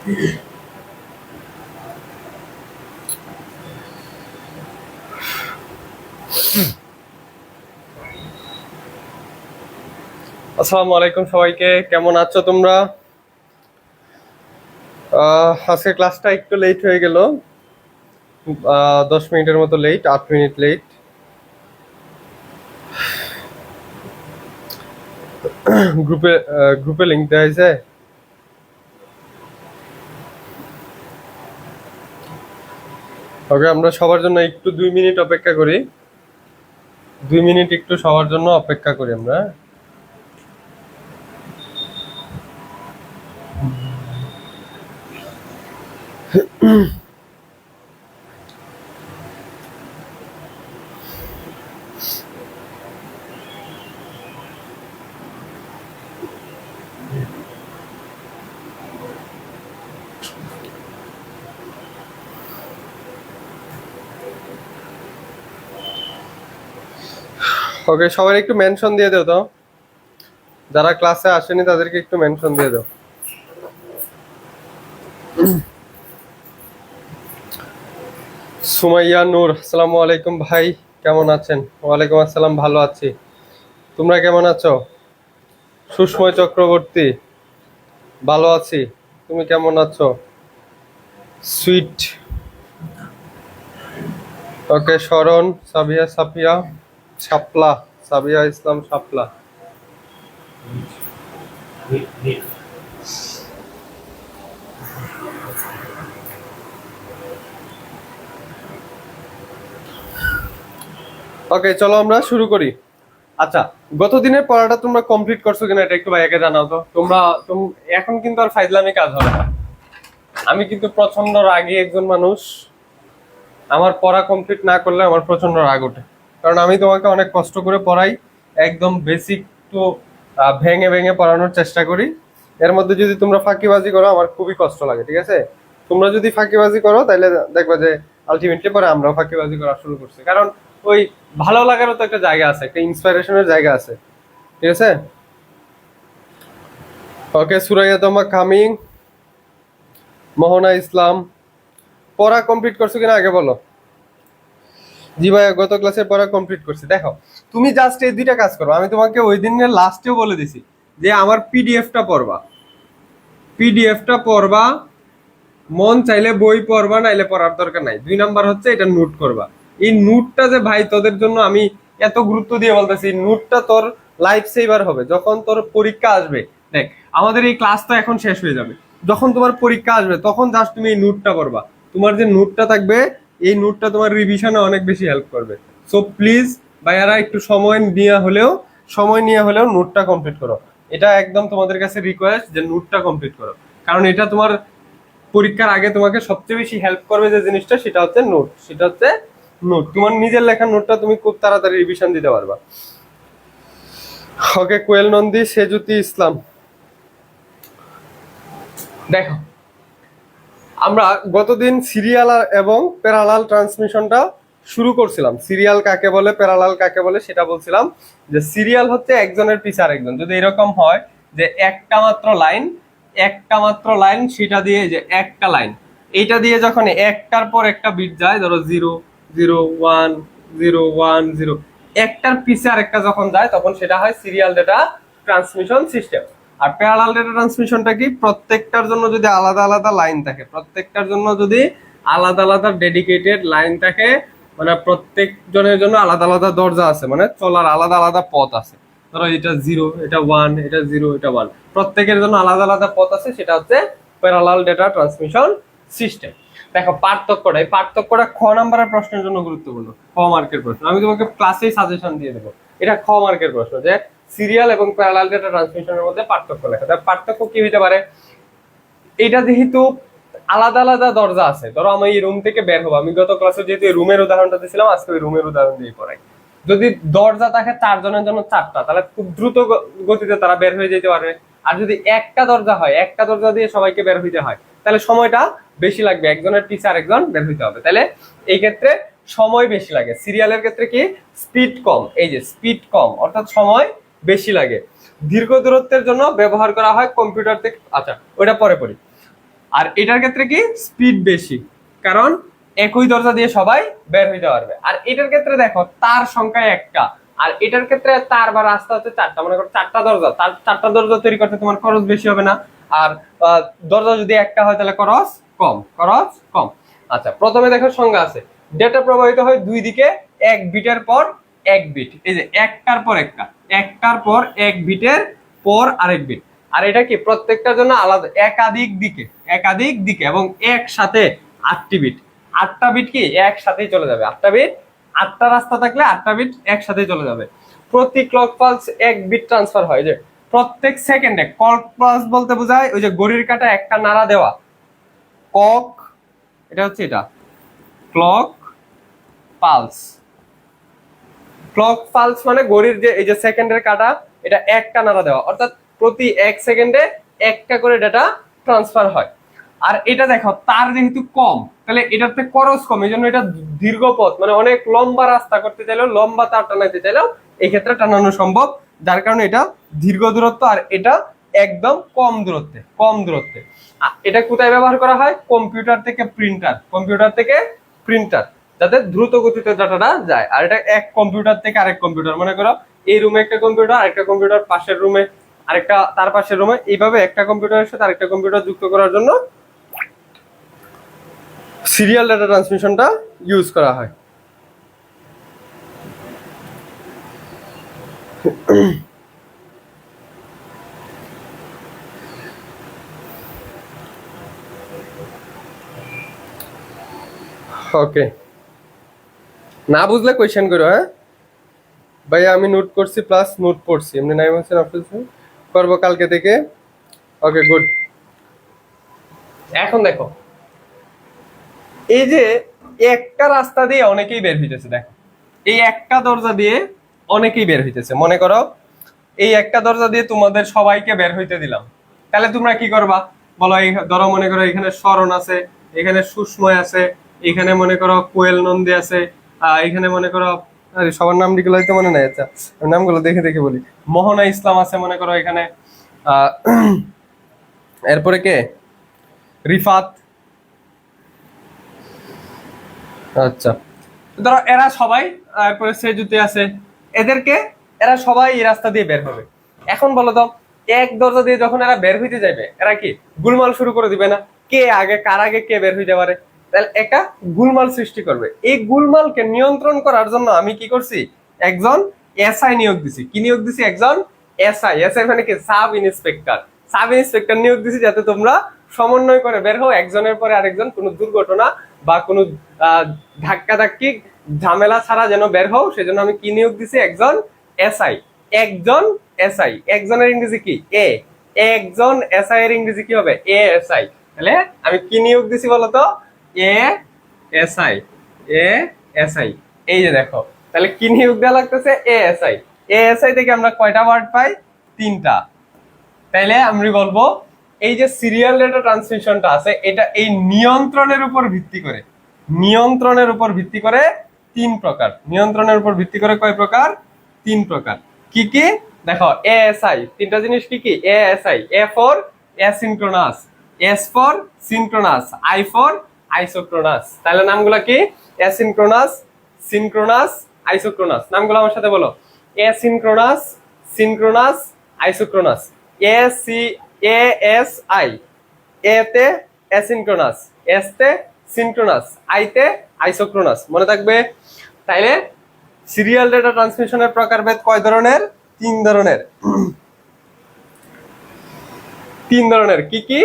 আসসালামু আলাইকুম সবাইকে, কেমন আছো তোমরা? আজকে ক্লাসটা একটু লেট হয়ে গেল, 10 মিনিটের মতো লেট, 8 মিনিট লেট। গ্রুপে গ্রুপে লিঙ্ক দেওয়া হয়েছে। ওকে, আমরা সবার জন্য একটু 2 মিনিট অপেক্ষা করি। 2 মিনিট একটু সবার জন্য অপেক্ষা করি আমরা। ওকে, সবাই একটু মেনশন দিয়ে দাও তো, যারা ক্লাসে আসেনি তাদেরকে একটু মেনশন দিয়ে দাও। সুমাইয়া নূর, আসসালামু আলাইকুম ভাই, কেমন আছেন? ওয়ালাইকুম আসসালাম, ভালো আছি। তোমরা কেমন আছো? সুষময় চক্রবর্তী, ভালো আছি। তুমি কেমন আছো? সুইট, ওকে। শরণ, সাবিয়া, সাফিয়া, শাপলা, সাবিয়া ইসলাম শাপলা। ওকে, চলো আমরা শুরু করি। আচ্ছা, গত দিনের পড়াটা তোমরা কমপ্লিট করছো কিনা এটা একটু ভাইয়াকে জানাও তো। এখন কিন্তু আর ফাইজলামি কাজ হবে না। আমি কিন্তু প্রচন্ড রাগী একজন মানুষ। আমার পড়া কমপ্লিট না করলে আমার প্রচন্ড রাগ ওঠে, কারণ আমি তোমাকে অনেক কষ্ট করে পড়াই, একদম বেসিক টু ভেঙে ভেঙে পড়ানোর চেষ্টা করি। এর মধ্যে যদি তোমরা ফাঁকিবাজি করো আমার খুবই কষ্ট লাগে, ঠিক আছে? তোমরা যদি ফাঁকিবাজি করো তাহলে দেখবা যে আলটিমেটলি পরে আমরাও ফাঁকিবাজি করা শুরু করছি, কারণ ওই ভালো লাগারও তো একটা জায়গা আছে, একটা ইন্সপিরেশনের জায়গা আছে, ঠিক আছে? ওকে, সুরাইয়া তোমা কামিং। মোহনা ইসলাম, পড়া কমপ্লিট করছো কিনা আগে বলো। জি ভাইয়া, গত ক্লাসের পড়া কমপ্লিট করছি। দেখো, তুমি জাস্ট এই দুইটা কাজ করো। আমি তোমাকে ওই দিনের লাস্টেও বলে দিছি যে আমার পিডিএফটা পড়বা, পিডিএফটা পড়বা। মন চাইলে বই পড়বা, নাইলে পড়ার দরকার নাই। 2 নাম্বার হচ্ছে এটা নোট করবা। এই নোটটা যে ভাই তোদের জন্য আমি এত গুরুত্ব দিয়ে বলতেছি, নোটটা তোর লাইফ সেভার হবে যখন তোর পরীক্ষা আসবে। দেখ, আমাদের এই ক্লাস তো এখন শেষ হয়ে যাবে, যখন তোমার পরীক্ষা আসবে তখন জাস্ট তুমি এই নোটটা পড়বা। তোমার যে নোটটা থাকবে, এই নোটটা তোমার রিভিশনে অনেক বেশি হেল্প করবে। সো প্লিজ ভাইয়ারা, একটু সময় নিয়ে হলেও নোটটা কমপ্লিট করো। এটা একদম তোমাদের কাছে রিকোয়েস্ট যে নোটটা কমপ্লিট করো, কারণ এটা তোমার পরীক্ষার আগে তোমাকে সবচেয়ে বেশি হেল্প করবে যে জিনিসটা, সেটা হচ্ছে নোট। সেটা হচ্ছে নোট, তোমার নিজের লেখার নোটটা তুমি খুব তাড়াতাড়ি রিভিশন দিতে পারবা। ওকে, কোয়েল নন্দী, সেজুতি ইসলাম। দেখো, আমরা গতদিন সিরিয়াল এবং প্যারালাল ট্রান্সমিশনটা শুরু করছিলাম। সিরিয়াল কাকে বলে, প্যারালাল কাকে বলে সেটা বলছিলাম। যে সিরিয়াল হচ্ছে একজনের পিছে আরেকজন, যদি এরকম হয় যে একটা মাত্র লাইন সেটা দিয়ে, যে একটা লাইন, এইটা দিয়ে যখন একটার পর একটা বিট যায়, ধরো 0 0 1 0 1 0, একটার পিছে আরেকটা যখন যায় তখন সেটা হয় serial data transmission system. Are parallel data ট্রান্সমিশনটা কি, প্রত্যেকটার জন্য যদি আলাদা আলাদা লাইন থাকে, প্রত্যেকটার জন্য যদি আলাদা আলাদা ডেডিকেটেড লাইন থাকে, মানে প্রত্যেক জনের জন্য আলাদা আলাদা দরজা আছে, মানে চলার আলাদা আলাদা পথ আছে। ধরো এটা 0, এটা 1, এটা 0, এটা 1, প্রত্যেকের জন্য আলাদা আলাদা পথ আছে, সেটা হচ্ছে প্যারালাল ডেটা ট্রান্সমিশন সিস্টেম। দেখো পার্থক্যটা, এই পার্থক্যটা খ নাম্বারের প্রশ্নের জন্য গুরুত্বপূর্ণ, খ মার্কের প্রশ্ন। আমি তোমাকে ক্লাসেই সাজেশন দিয়ে দেবো, এটা খ মার্কের প্রশ্ন, যে সিরিয়াল এবং প্যারালাল ডেটা ট্রান্সমিশনের মধ্যে পার্থক্য লেখা। তার পার্থক্য কি হতে পারে, এটা যেহেতু আলাদা আলাদা দরজা আছে, ধরো আমি এই রুম থেকে বের হবো, আমি গত ক্লাসে যেহেতু রুমের উদাহরণটা দিয়েছিলাম, আজকে ওই রুমের উদাহরণ দিয়ে পড়াই। যদি দরজা থাকে 4 জনের জন্য 4টা, তাহলে খুব দ্রুত গতিতে তারা বের হয়ে যেতে পারবে। আর যদি একটা দরজা হয়, একটা দরজা দিয়ে সবাইকে বের হইতে হয়, তাহলে সময়টা বেশি লাগবে, একজনের পিছে আরেকজন বের হইতে হবে, তাহলে এই ক্ষেত্রে সময় বেশি লাগে। সিরিয়ালের ক্ষেত্রে কি, স্পিড কম, এই যে স্পিড কম অর্থাৎ সময় বেশি লাগে। দীর্ঘ দূরত্বের জন্য ব্যবহার করা হয় কম্পিউটার থেকে, আচ্ছা ওইটা পরে পড়ি। আর এটার ক্ষেত্রে কি স্পিড বেশি, কারণ একই দরজা দিয়ে সবাই বের হইতে পারবে। আর এটার ক্ষেত্রে দেখো তার সংখ্যা একটা, আর এটার ক্ষেত্রে তার বা রাস্তা হচ্ছে চারটা। মনে করো চারটা দরজা, তার চারটা দরজা তৈরি করতে তোমার খরচ বেশি হবে না। আর দরজা যদি একটা হয় তাহলে খরচ কম, খরচ কম। আচ্ছা, প্রথমে দেখো সংজ্ঞা আছে, ডেটা প্রবাহিত হয় দুই দিকে এক বিটের পর এক বিট। এই যে একটার পর একটা, একটার পর এক বিটের পর আরেক বিট। আর এটা কি প্রত্যেকটার জন্য আলাদা, একাধিক দিকে, একাধিক দিকে এবং একসাথে 8টি বিট। 8টা বিট কি একসাথেই চলে যাবে, 8টা বিট, 8টা রাস্তা থাকলে 8টা বিট একসাথেই চলে যাবে। প্রতি ক্লক পালস এক বিট ট্রান্সফার হয়। যে প্রত্যেক সেকেন্ডে, ক্লক পালস বলতে বোঝায় ওই যে ঘড়ির কাঁটা একটা নাড়া দেওয়া, কক, এটা হচ্ছে এটা ক্লক পালস। ক্লক পালস মানে ঘড়ির যে এই যে সেকেন্ডের কাঁটা, এটা একটা নাড়া দেওয়া, অর্থাৎ প্রতি এক সেকেন্ডে একটা করে ডেটা ট্রান্সফার হয়। আর এটা দেখো তার যেহেতু কম, তাহলে এটাতে খরচ কম, এই জন্য এটা দীর্ঘ পথ, মানে অনেক লম্বা রাস্তা করতে চাইলেও, লম্বা তার টানাইতে চাইলেও এই ক্ষেত্রে টানানো সম্ভব, যার কারণে এটা দীর্ঘ দূরত্ব। আর এটা একদম কম দূরত্বে, কম দূরত্বে। এটা কোথায় ব্যবহার করা হয়? কম্পিউটার থেকে প্রিন্টার, কম্পিউটার থেকে প্রিন্টার, যাতে দ্রুত গতিতে ডাটাটা যায়। আর এটা এক কম্পিউটার থেকে আরেক কম্পিউটার, মনে করো এই রুমে একটা কম্পিউটার, আরেকটা কম্পিউটার পাশের রুমে, আরেকটা তার পাশের রুমে, এইভাবে একটা কম্পিউটারের সাথে আরেকটা কম্পিউটার যুক্ত করার জন্য সিরিয়াল ডাটা ট্রান্সমিশনটা ইউজ করা হয়। ওকে, না বুঝলে কোয়েশ্চেন করো। হ্যাঁ ভাইয়া, আমি নোট করছি প্লাস নোট পড়ছি, এমনি নাইম হোসেন আফরোজ করবো কালকে থেকে। ওকে, গুড। এখন দেখো এই যে একটা রাস্তা দিয়ে অনেকেই বের হইতেছে, দেখো এই একটা দরজা দিয়ে অনেকেই বের হইতেছে। মনে করো এই একটা দরজা দিয়ে তোমাদের সবাইকে বের হইতে দিলাম, তাহলে তোমরা কি করবা বলো? এই ধরো মনে করো এখানে শরণ আছে, এখানে সুস্ময় আছে, এখানে মনে করো কোয়েল নন্দী আছে, এখানে মনে করো, আরে সবার নাম গুলো হয়তো মনে নাই, আচ্ছা নামগুলো দেখে দেখে বলি। মোহনা ইসলাম আছে মনে করো এখানে, আহ এরপরে কে, রিফাত। আচ্ছা, ধরো এরা সবাই, তারপরে সেজুতে আছে, এদেরকে, এরা সবাই এই রাস্তা দিয়ে বের হবে। এখন বলো তো, এক দরজা দিয়ে যখন এরা বের হইতে যাবে, এরা কি গুলমাল শুরু করে দিবে না? কে আগে, কার আগে কে বের হইতে পারে, তাহলে একটা গুলমাল সৃষ্টি করবে। এই গুলমালকে নিয়ন্ত্রণ করার জন্য আমি কি করছি, একজন এসআই নিয়োগ দিছি। কি নিয়োগ দিছি? একজন এসআই। এসআই মানে কি? Sub inspector. সাব ইন্সপেক্টর নিয়োগ দিছি যাতে তোমরা সমন্বয় করে বের হও, একজনের পরে আরেকজন, কোনো দুর্ঘটনা বা কোনো ধাক্কা ধাক্কি ঝামেলা ছাড়া যেন বের হও, সেজন্য আমি কি নিয়োগ দিছি? একজন এসআই। একজন এসআই, একজনের ইংরেজি কি? এ। একজন এসআই এর ইংরেজি কি হবে? এ এসআই। তাহলে আমি কি নিয়োগ দিছি বলতো? এ এসআই, এ এসআই। এই যে দেখো, তাহলে কি নিয়োগ দেওয়া লাগতেছে? এ এসআই। এ এসআই থেকে আমরা কয়টা ওয়ার্ড পাই? 3টা। তাইলে আমি বলবো এই যে সিরিয়াল ডেটা ট্রান্সমিশনটা আছে, এটা এই নিয়ন্ত্রণের উপর ভিত্তি করে, নিয়ন্ত্রণের উপর ভিত্তি করে 3 প্রকার। নিয়ন্ত্রণের উপর ভিত্তি করে কয় প্রকার? 3 প্রকার। কি কি দেখো, এএসআই, 3টা জিনিস কি কি? ASI, A for asynchronous, S for synchronous, I for isochronous. তাহলে নামগুলো কি? Asynchronous, synchronous, isochronous. নামগুলো আমার সাথে বলো। Asynchronous, synchronous, isochronous. এএসআই, এ তে অ্যাসিনক্রোনাস, এস তে সিনক্রোনাস, আই তে আইসোক্রোনাস। মনে থাকবে? তাইলে সিরিয়াল ডেটা ট্রান্সমিশনের প্রকারভেদ কয় ধরনের? 3 ধরনের। 3 ধরনের। কি কি?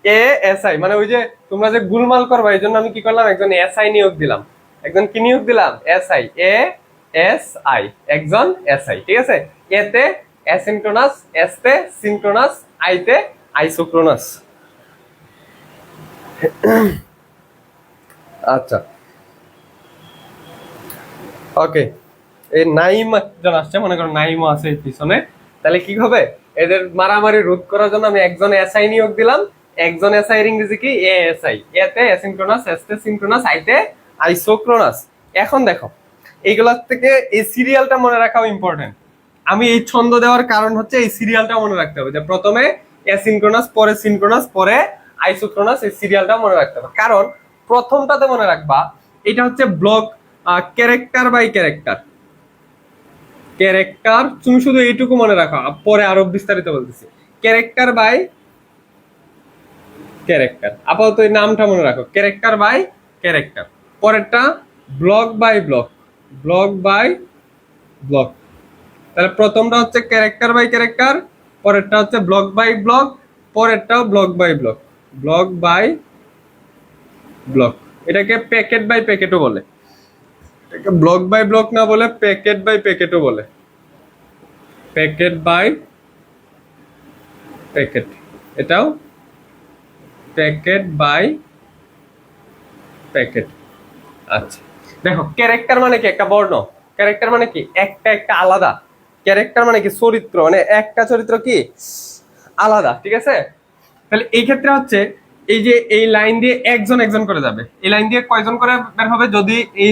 এএসআই মানে ওই যে তোমরা যে গুলমাল করবা, এই জন্য আমি কি করলাম? একজন এসআই নিয়োগ দিলাম। একজন কি নিয়োগ দিলাম? এসআই, এ এস আই, একজন এসআই। ঠিক আছে? এতে অ্যাসিনক্রোনাস, এস তে সিনক্রোনাস, আই তে আইসোক্রোনাস। আচ্ছা, ওকে। এই নাইম একজন আসছে, মনে করো নাইমও আছে পিছনে। তাহলে কি হবে? এদের মারামারি রোধ করার জন্য আমি একজন এসআই নিয়োগ দিলাম। একজন এসআই এর ইংরেজি কি? এএসআই। এতে অ্যাসিনক্রোনাস, এস তে সিনক্রোনাস, আই তে আইসোক্রোনাস। এখন দেখো এইগুলোর থেকে এই সিরিয়ালটা মনে রাখাও ইম্পর্টেন্ট। আমি এই ছন্দ দেওয়ার কারণ হচ্ছে এই সিরিয়ালটা মনে রাখতে হবে, যে প্রথমে অ্যাসিনক্রোনাস, পরে সিনক্রোনাস, পরে আইসোক্রোনাস, এই সিরিয়ালটা মনে রাখতে হবে। কারণ প্রথমটাতে মনে রাখবা এটা হচ্ছে block character by character. Character তুমি শুধু এইটুকু মনে রাখো, পরে আরো বিস্তারিত বলতেছি। ক্যারেক্টার বাই ক্যারেক্টার, আপাতত এই নামটা মনে রাখো, ক্যারেক্টার বাই ক্যারেক্টার। পরেরটা block by block, block by block. তাহলে প্রথমটা হচ্ছে ক্যারেক্টার বাই ক্যারেক্টার, পরেরটা হচ্ছে ব্লক বাই ব্লক, পরেরটাও block by block, block by block. এটাকে প্যাকেট বাই প্যাকেটও বলে, এটাকে ব্লক বাই ব্লক না বলে প্যাকেট বাই প্যাকেটও বলে, প্যাকেট বাই প্যাকেট। এটাও প্যাকেট বাই প্যাকেট। আচ্ছা দেখো, ক্যারেক্টার মানে কি? একটা বর্ণ। ক্যারেক্টার মানে কি? একটা একটা আলাদা। ক্যারেক্টার মানে কি? চরিত্র, মানে একটা চরিত্র কি আলাদা, ঠিক আছে? তাহলে এই ক্ষেত্রে হচ্ছে এই যে এই লাইন দিয়ে একজন একজন করে যাবে। এই লাইন দিয়ে কয়জন করে বের হবে? যদি এই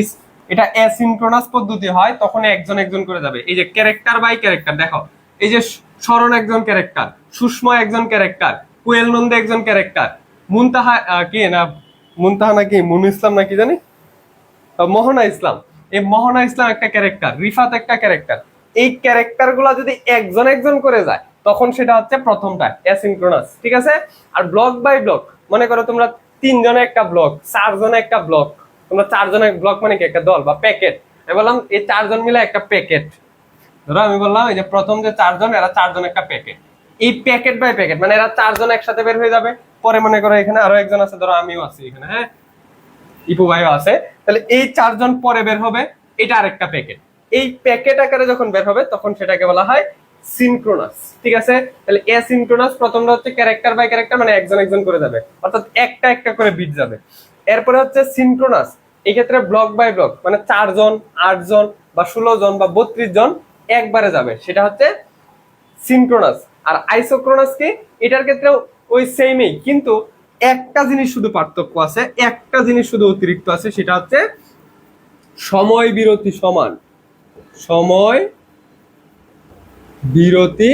এটা অ্যাসিনক্রোনাস পদ্ধতি হয় তখন একজন একজন করে যাবে। এই যে ক্যারেক্টার বাই ক্যারেক্টার, দেখো এই যে শরণ একজন ক্যারেক্টার, সুষমা একজন ক্যারেক্টার, কোয়েল নন্দে একজন ক্যারেক্টার, মুনতাহা কি না, মুনতাহা নাকি মুনু ইসলাম নাকি জানি, মোহনা ইসলাম, এই মোহনা ইসলাম একটা ক্যারেক্টার, রিফাত একটা ক্যারেক্টার। এই ক্যারেক্টার গুলা যদি একজন একজন করে যায় তখন সেটা হচ্ছে প্রথমটা অ্যাসিনক্রোনাস, ঠিক আছে? আর ব্লক বাই ব্লক, মনে করো তোমরা তিনজনে একটা ব্লক, চারজনে একটা ব্লক, তোমরা চারজনের ব্লক মানে কি? একটা দল বা প্যাকেট। আমি বললাম এই চারজন মিলে একটা প্যাকেট। ধরো আমি বললাম এই যে প্রথম যে চারজন, এরা চারজন একটা প্যাকেট। এই প্যাকেট বাই প্যাকেট মানে এরা চারজন একসাথে বের হয়ে যাবে। পরে মনে করো এখানে আরো একজন আছে, ধরো আমিও আছি এখানে, হ্যাঁ, ইপু ভাইও আছে, তাহলে এই চারজন পরে বের হবে, এটা আরেকটা প্যাকেট। এই প্যাকেট আকারে যখন বের হবে তখন সেটাকে বলা হয় সিনক্রোনাস, ঠিক আছে? তাহলে অ্যাসিনক্রোনাস প্রথমটা হচ্ছে ক্যারেক্টার বাই ক্যারেক্টার, মানে একজন একজন করে যাবে, অর্থাৎ একটা একটা করে বিট যাবে। এরপরে হচ্ছে সিনক্রোনাস, এই ক্ষেত্রে ব্লক বাই ব্লক, মানে 4 জন 8 জন বা 16 জন বা 32 জন একবারে যাবে, সেটা হচ্ছে সিনক্রোনাস। আর আইসোক্রোনাস কি? এটার ক্ষেত্রে ওই সেমই, কিন্তু একটা জিনিস শুধু পার্থক্য আছে, একটা জিনিস শুধু অতিরিক্ত আছে, সেটা হচ্ছে সময় বিরতি সমান। সময় বিরতি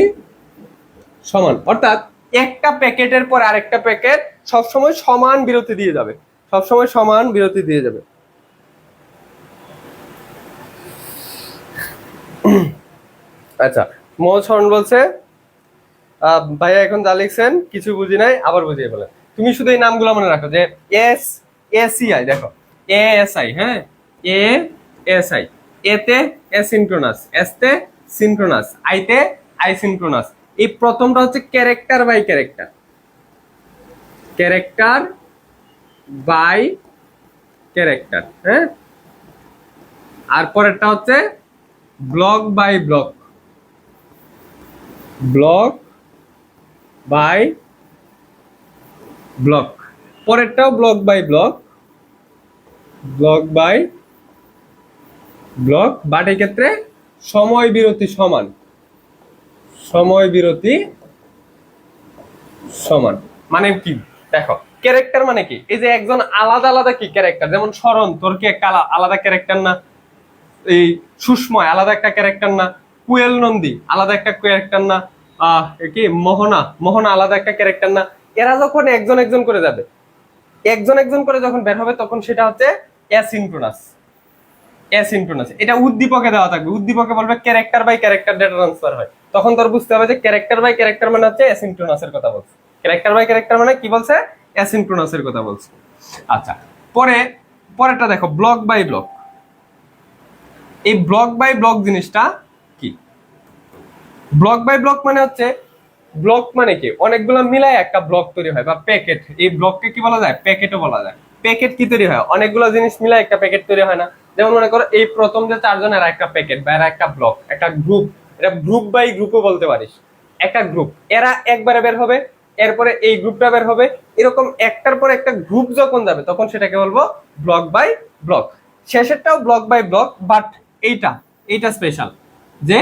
সমান, অর্থাৎ একটা প্যাকেটের পর আরেকটা প্যাকেট সবসময় সমান বিরতি দিয়ে যাবে, সবসময় সমান বিরতি দিয়ে যাবে। আচ্ছা, মোহন বলছে ভাইয়া এখন যা লিখছেন কিছু বুঝি নাই, আবার বুঝিয়ে বলেন। তুমি শুধু এই নামগুলো মনে রাখো যে এস এসিআই, দেখো এ এস আই, হ্যাঁ, এ এস আই, এতে অ্যাসিনক্রোনাস, এসতে সিনক্রোনাস, আইতে আইসিনক্রোনাস। এই প্রথমটা হচ্ছে character by character, character by character, হ্যাঁ। আর পরেরটা হচ্ছে block by block, block by block. পরেরটাও block by block, block by block, but এই ক্ষেত্রে সময় বিরতি সমান, সময় বিরতি সমান। মানে কি? দেখো ক্যারেক্টার মানে কি? এই যে একজন আলাদা আলাদা কি ক্যারেক্টার, যেমন শরণ, তোর কি একটা আলাদা ক্যারেক্টার না? এই সুষময় আলাদা একটা ক্যারেক্টার না? কুয়েল নন্দী আলাদা একটা ক্যারেক্টার না? কি মোহনা, মোহনা আলাদা একটা ক্যারেক্টার না? এরা যখন একজন একজন করে যাবে, একজন একজন করে যখন বের হবে তখন সেটা হচ্ছে অ্যাসিনক্রোনাস, অ্যাসিনক্রোনাস। এটা উদ্দীপকে দেওয়া থাকবে, উদ্দীপকে বলবে character by character data transfer হয়, তখন তোর বুঝতে হবে যে ক্যারেক্টার বাই ক্যারেক্টার মানে হচ্ছে অ্যাসিনক্রোনাসের কথা বলছে। ক্যারেক্টার বাই ক্যারেক্টার মানে কি বলছে? অ্যাসিনক্রোনাসের কথা বলছে। আচ্ছা, পরেরটা দেখো ব্লক বাই ব্লক। এই ব্লক বাই ব্লক জিনিসটা কি? ব্লক বাই ব্লক মানে হচ্ছে, ব্লক মানে কি? অনেকগুলো মিলাই একটা ব্লক তৈরি হয় বা প্যাকেট। এই ব্লককে কি বলা যায়? প্যাকেটও বলা যায়। প্যাকেট কি তৈরি হয়? অনেকগুলো জিনিস মিলাই একটা প্যাকেট তৈরি হয় না? যেমন মনে করো এই প্রথম যে চারজন, এরা একটা প্যাকেট বা এরা একটা ব্লক, একটা গ্রুপ। এটা গ্রুপ বাই গ্রুপও বলতে পারিস, একটা গ্রুপ। এরা একবারে বের হবে, এরপরে এই গ্রুপটা বের হবে, এরকম একটার পর একটা গ্রুপ যখন যাবে তখন সেটাকে বলবো ব্লক বাই ব্লক। শেষেরটাও ব্লক বাই ব্লক, বাট এইটা এইটা স্পেশাল যে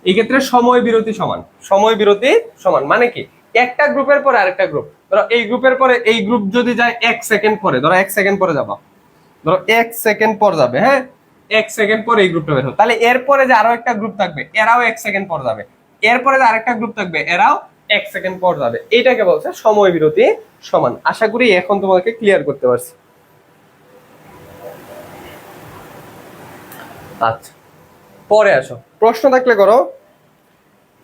এই ক্ষেত্রে সময় বিরতি সমান, সময় বিরতি সমান। মানে কি? একটা গ্রুপের পরে আরেকটা গ্রুপ, ধরো এই গ্রুপের পরে এই গ্রুপ যদি যায় 1 সেকেন্ড পরে, ধরো 1 সেকেন্ড পরে যাবা, ধরো 1 সেকেন্ড পর যাবে, হ্যাঁ, 1 সেকেন্ড পরে এই গ্রুপটা বের হবে, তাহলে এরপরে যে আরো একটা গ্রুপ থাকবে এরাও 1 সেকেন্ড পর যাবে, এরপরে যে আরেকটা গ্রুপ থাকবে এরাও 1 সেকেন্ড পর যাবে, এইটাকে বলছে সময় বিরতি সমান। আশা করি এখন তোমাকে ক্লিয়ার করতে পারছি। আচ্ছা, পরে আসো, প্রশ্ন থাকলে করো।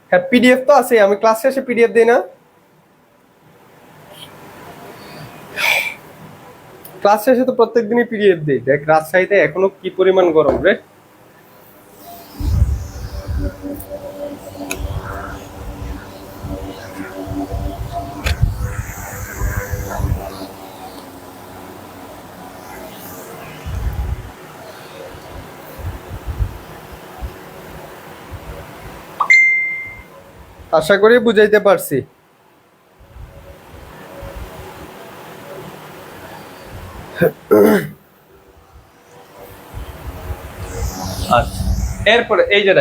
হ্যাঁ, পিডিএফ তো আছে, আমি ক্লাস শেষে পিডিএফ দিই না? ক্লাস শেষে তো প্রত্যেকদিনই পিডিএফ দিই। দেখ রাজশাহীতে এখনো কি পরিমাণ গরম রে। আশা করি বুঝাইতে পারছি। আচ্ছা, এরপরে এই যে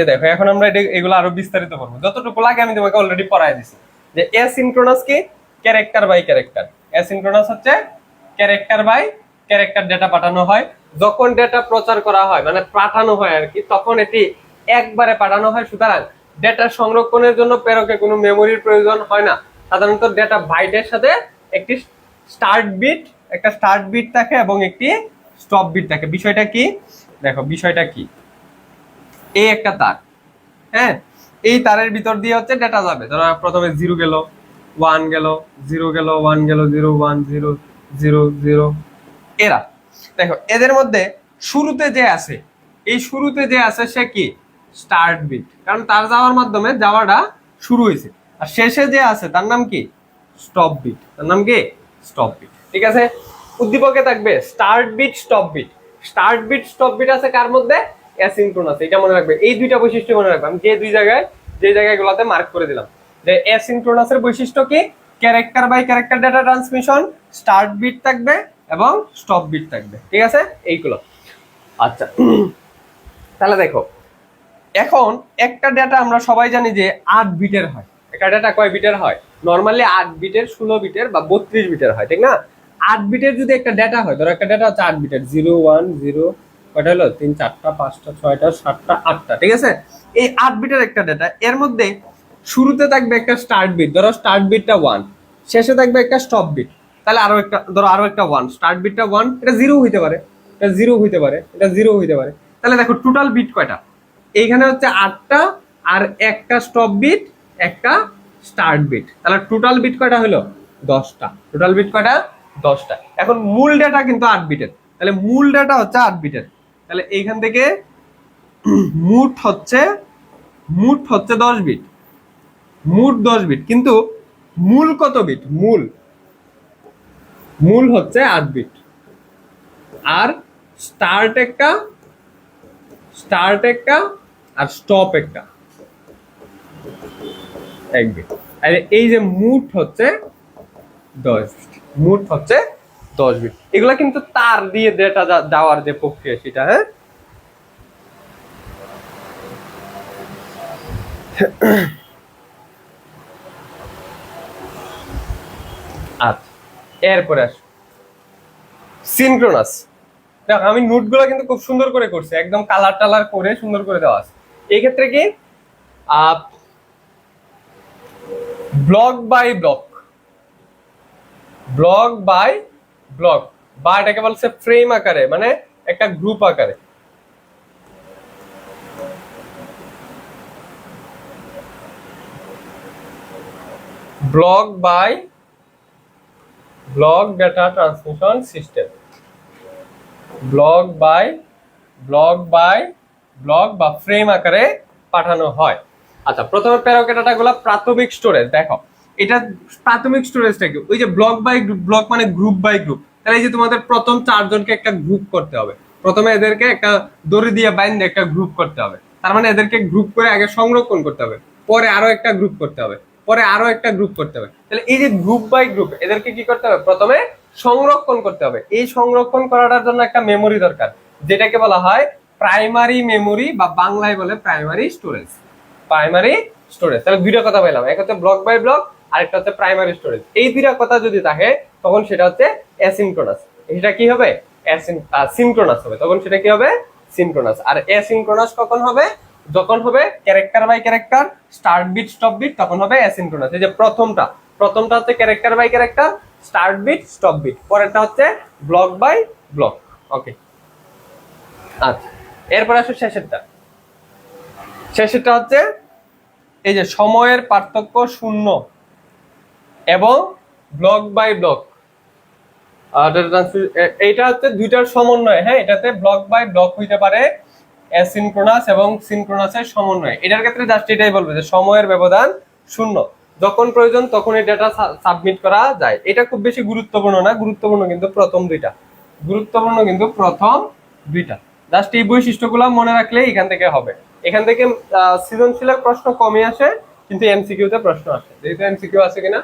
দেখো, এখন আমরা এগুলো আরো বিস্তারিত করবো। যতটুকু লাগে আমি তোমাকে অলরেডি পড়াই দিছি। যে অ্যাসিনক্রোনাস কি? Character by character. অ্যাসিনক্রোনাস হচ্ছে ক্যারেক্টার বাই ক্যারেক্টার ডেটা পাঠানো হয়। যখন ডেটা প্রচার করা হয় মানে পাঠানো হয় আর কি, তখন এটি একবারে পাঠানো হয়। সুতরাং ডেটা সংরক্ষণের জন্য প্রেরকে কোনো মেমোরির প্রয়োজন হয় না। সাধারণত ডেটা বাইটের সাথে একটি স্টার্ট বিট থাকে এবং একটি স্টপ বিট থাকে। বিষয়টা কি দেখো, বিষয়টা কি, এই একটা তার, হ্যাঁ, এই তারের ভিতর দিয়ে হচ্ছে ডেটা যাবে। ধরো প্রথমে 0 গেল, 1 গেল, 0 গেল, 1 গেল, 0 1 0 0 0। এরা দেখো, এদের মধ্যে শুরুতে যে আছে, এই শুরুতে যে আছে সে কি? স্টার্ট বিট, কারণ তার যাওয়ার মাধ্যমে যাওয়াটা শুরু হয়েছে। আর শেষে যে আছে তার নাম কি? Stop bit. তার নাম কি? Stop bit. ঠিক আছে, উদ্দীপকে থাকবে start bit, stop bit. Start bit stop bit আছে কার মধ্যে? অ্যাসিনক্রোনাস। এটা মনে রাখবে, এই দুইটা বৈশিষ্ট্য মনে রাখবে। আমি যে জায়গাগুলোতে মার্ক করে দিলাম যে অ্যাসিনক্রোনাসের বৈশিষ্ট্য কি? Character by character data transmission, start bit থাকবে এবং স্টপ বিট থাকবে। ঠিক আছে, এইগুলো। আচ্ছা, তাহলে দেখো, এখন একটা ডেটা আমরা সবাই জানি যে 8 বিটের হয়। একটা ডেটা কয় বিটের হয়? নরমালি 8 বিটের, 16 বিটের বা 32 বিটের হয়, ঠিক না? 8 বিটের যদি একটা ডেটা হয়, ধরো একটা ডেটা হচ্ছে 8 বিটের, 0 1 0, কয়টা হলো? 3 4টা 5টা 6টা 7টা 8টা, ঠিক আছে? এই 8 বিটের একটা ডেটা, এর মধ্যে শুরুতে থাকবে একটা স্টার্ট বিট, ধরো স্টার্ট বিটটা 1, শেষে থাকবে একটা স্টপ বিট, তাহলে আরো একটা, ধরো আরো একটা 1, স্টার্ট বিটটা 1, এটা 0 হইতে পারে, এটা 0 হইতে পারে, এটা 0 হইতে পারে। তাহলে দেখো টোটাল বিট কয়টা? এইখানে হচ্ছে 8টা, আর একটা স্টপ বিট, একটা স্টার্ট বিট, তাহলে টোটাল বিট কয়টা হলো? 10টা। টোটাল বিট কয়টা? 10টা। এখন মূল ডেটা কিন্তু 8 বিটের, তাহলে মূল ডেটা হচ্ছে 8 বিটের, তাহলে এইখান থেকে মুঠ হচ্ছে 10 বিট, মুঠ 10 বিট। কিন্তু মূল কত বিট? মূল হচ্ছে 8 বিট। আর স্টার্ট একটা আর স্টপ একটা 1 বিট। আর এই যে মুঠ হচ্ছে 10 বিট, মুঠ হচ্ছে 10 বিট। এগুলা কিন্তু তার দিয়ে ডেটা যাওয়ার যে প্রক্রিয়া সেটা, হ্যাঁ। আচ্ছা, এরপরে আসো সিনক্রোনাস। দেখো আমি নোটগুলো কিন্তু খুব সুন্দর করে করছি, একদম কালার টালার করে সুন্দর করে দেওয়া আছে। এই ক্ষেত্রে কি ব্লক বাই ব্লক, বা এটাকে বলছে ফ্রেম আকারে, মানে একটা গ্রুপ আকারে। Block by block data transmission system, block by block বা ফ্রেম আকারে পাঠানো হয়। আচ্ছা, প্রথমে প্যারাকে ডাটাগুলো প্রাথমিক স্টোরেজ। দেখো এটা প্রাথমিক স্টোরেজটা কি? ওই যে ব্লক বাই ব্লক মানে গ্রুপ বাই গ্রুপ। তাহলে এই যে তোমাদের প্রথম 4 জনকে একটা গ্রুপ করতে হবে, প্রথমে এদেরকে একটা দড়ি দিয়ে বাইন্ধে একটা গ্রুপ করতে হবে। তার মানে এদেরকে গ্রুপ করে আগে সংরক্ষণ করতে হবে, পরে আরো একটা গ্রুপ করতে হবে, পরে আরো একটা গ্রুপ করতে হবে। তাহলে এই যে গ্রুপ বাই গ্রুপ, এদেরকে কি করতে হবে? প্রথমে সংরক্ষণ করতে হবে। এই সংরক্ষণ করাটার জন্য একটা মেমোরি দরকার, যেটাকে বলা হয় প্রাইমারি মেমোরি, বা বাংলায় বলে প্রাইমারি স্টোরেজ। তাহলে দুইটা কথা বললাম, এক হচ্ছে ব্লক বাই ব্লক, আরেকটা হচ্ছে প্রাইমারি স্টোরেজ। এই দুইটা কথা যদি থাকে তখন সেটা হচ্ছে অ্যাসিনক্রোনাস। এটা কি হবে? সিনক্রোনাস হবে। তখন সেটা কি হবে? সিনক্রোনাস। আর অ্যাসিনক্রোনাস কখন হবে? যখন হবে character by character, start bit stop bit, তখন হবে অ্যাসিনক্রোনাস। এই যে প্রথমটা হচ্ছে character by character, start bit stop bit, পরেরটা হচ্ছে ব্লক বাই ব্লক। ওকে, আচ্ছা, এরপর আসো শেষেরটা হচ্ছে এই যে সময়ের পার্থক্য শূন্য এবং ব্লক বাই ব্লক। এইটা হচ্ছে দুইটার সমন্বয়। হ্যাঁ, এটাতে ব্লক বাই ব্লক হইতে পারে, অ্যাসিনক্রোনাস এবং সিনক্রোনাসের সমন্বয়। এটার ক্ষেত্রে জাস্ট এটাই বলবে যে সময়ের ব্যবধান শূন্য, যখন প্রয়োজন তখনই ডেটা সাবমিট করা যায়। এটা খুব বেশি গুরুত্বপূর্ণ না, গুরুত্বপূর্ণ কিন্তু প্রথম দুইটা। জাস্ট এই বৈশিষ্ট্যগুলো মনে রাখলে এখান থেকে হবে। এখান থেকে সৃজনশীলের প্রশ্ন কমে আসে, কিন্তু এমসিকিউ তে প্রশ্ন আসে। যেহেতু এমসিকিউ আছে কিনা,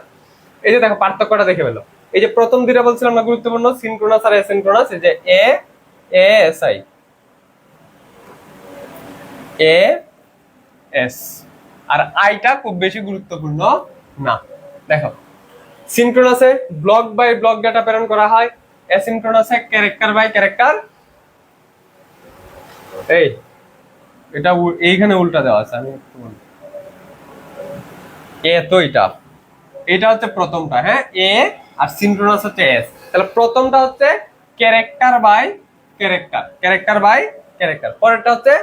এই যে দেখো পার্থক্যটা দেখে ফেলো। এই যে প্রথম দুইটা বলছিলাম না গুরুত্বপূর্ণ, সিনক্রোনাস আর অ্যাসিনক্রোনাস। এই যে এএসআই, এএস আর আইটা খুব বেশি গুরুত্বপূর্ণ না। দেখো, সিনক্রোনাসে ব্লক বাই ব্লক ডেটা প্রেরণ করা হয়, অ্যাসিনক্রোনাসে ক্যারেক্টার বাই ক্যারেক্টার। এই এটা এইখানে উল্টা দেওয়া আছে, আমি একটু তো এটা হচ্ছে প্রথমটা। হ্যাঁ, এ আর সিনক্রোনাস হচ্ছে এস। তাহলে প্রথমটা হচ্ছে ক্যারেক্টার বাই ক্যারেক্টার, পরেরটা হচ্ছে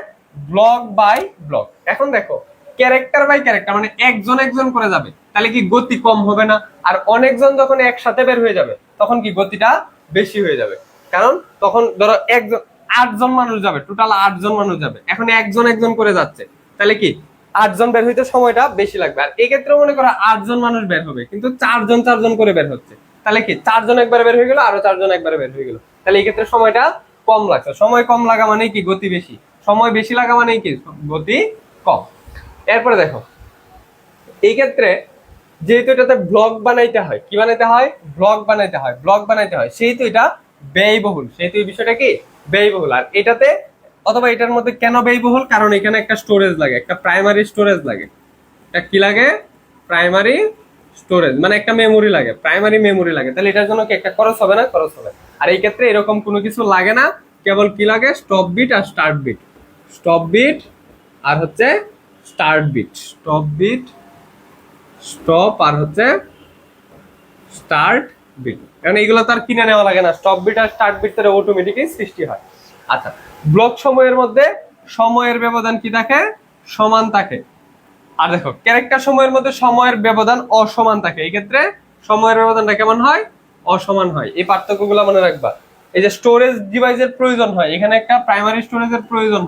ব্লক বাই ব্লক। এখন দেখো, ক্যারেক্টার বাই ক্যারেক্টার মানে একজন করে যাবে, তাহলে কি গতি কম হবে না? আর অনেকজন যখন একসাথে বের হয়ে যাবে তখন কি গতিটা বেশি হয়ে যাবে, কারণ তখন ধরো একজন 8জন মানুষ যাবে, টোটাল 8জন মানুষ যাবে, এখন একজন করে যাচ্ছে, তাহলে কি 8জন বের হইতে সময়টা বেশি লাগবে। আর এই ক্ষেত্রে মনে করো 8জন মানুষ বের হবে, কিন্তু 4জন করে বের হচ্ছে, তাহলে কি 4জন একবারে বের হয়ে গেল, আরো 4জন একবারে বের হয়ে গেল, তাহলে এই ক্ষেত্রে সময়টা কম লাগছে। সময় কম লাগা মানে কি গতি বেশি, সময় বেশি লাগা মানে কি গতি কম। এরপরে দেখো, এই ক্ষেত্রে যেহেতু এটাতে ব্লক বানাইতে হয়, কি বানাইতে হয়? ব্লক বানাইতে হয়, সেহেতু এটা ব্যয়বহুল, সেহেতু এই বিষয়টা কি ব্যয়বহুল। আর এটাতে অথবা এটার মধ্যে কেন ব্যয়বহুল? কারণ এখানে একটা স্টোরেজ লাগে, একটা প্রাইমারি স্টোরেজ লাগে। এটা কি লাগে? প্রাইমারি স্টোরেজ, মানে একটা মেমোরি লাগে, প্রাইমারি মেমোরি লাগে। তাহলে এটার জন্য কি একটা খরচ হবে না? খরচ হবে। আর এই ক্ষেত্রে এরকম কোনো কিছু লাগে না, কেবল কি লাগে? স্টপ বিট আর স্টার্ট বিট, আর হচ্ছে স্টার্ট বিট, স্টপ আর হচ্ছে স্টার্ট বিট। কারণ এইগুলো তো আর কিনে নেওয়া লাগে না, স্টপ বিট আর স্টার্ট বিট তার অটোমেটিকই সৃষ্টি হয়। আচ্ছা, ব্লক সময়ের মধ্যে সময়ের ব্যবধান কি থাকে? সমান থাকে। আর দেখো, ক্যারেক্টার সময়ের মধ্যে সময়ের ব্যবধান অসমান থাকে। এই ক্ষেত্রে সময়ের ব্যবধানটা কেমন হয়? অসমান হয়। এই পার্থক্যগুলো মনে রাখবা। এই যে স্টোরেজ ডিভাইসের প্রয়োজন হয়, এখানে একটা প্রাইমারি স্টোরেজের প্রয়োজন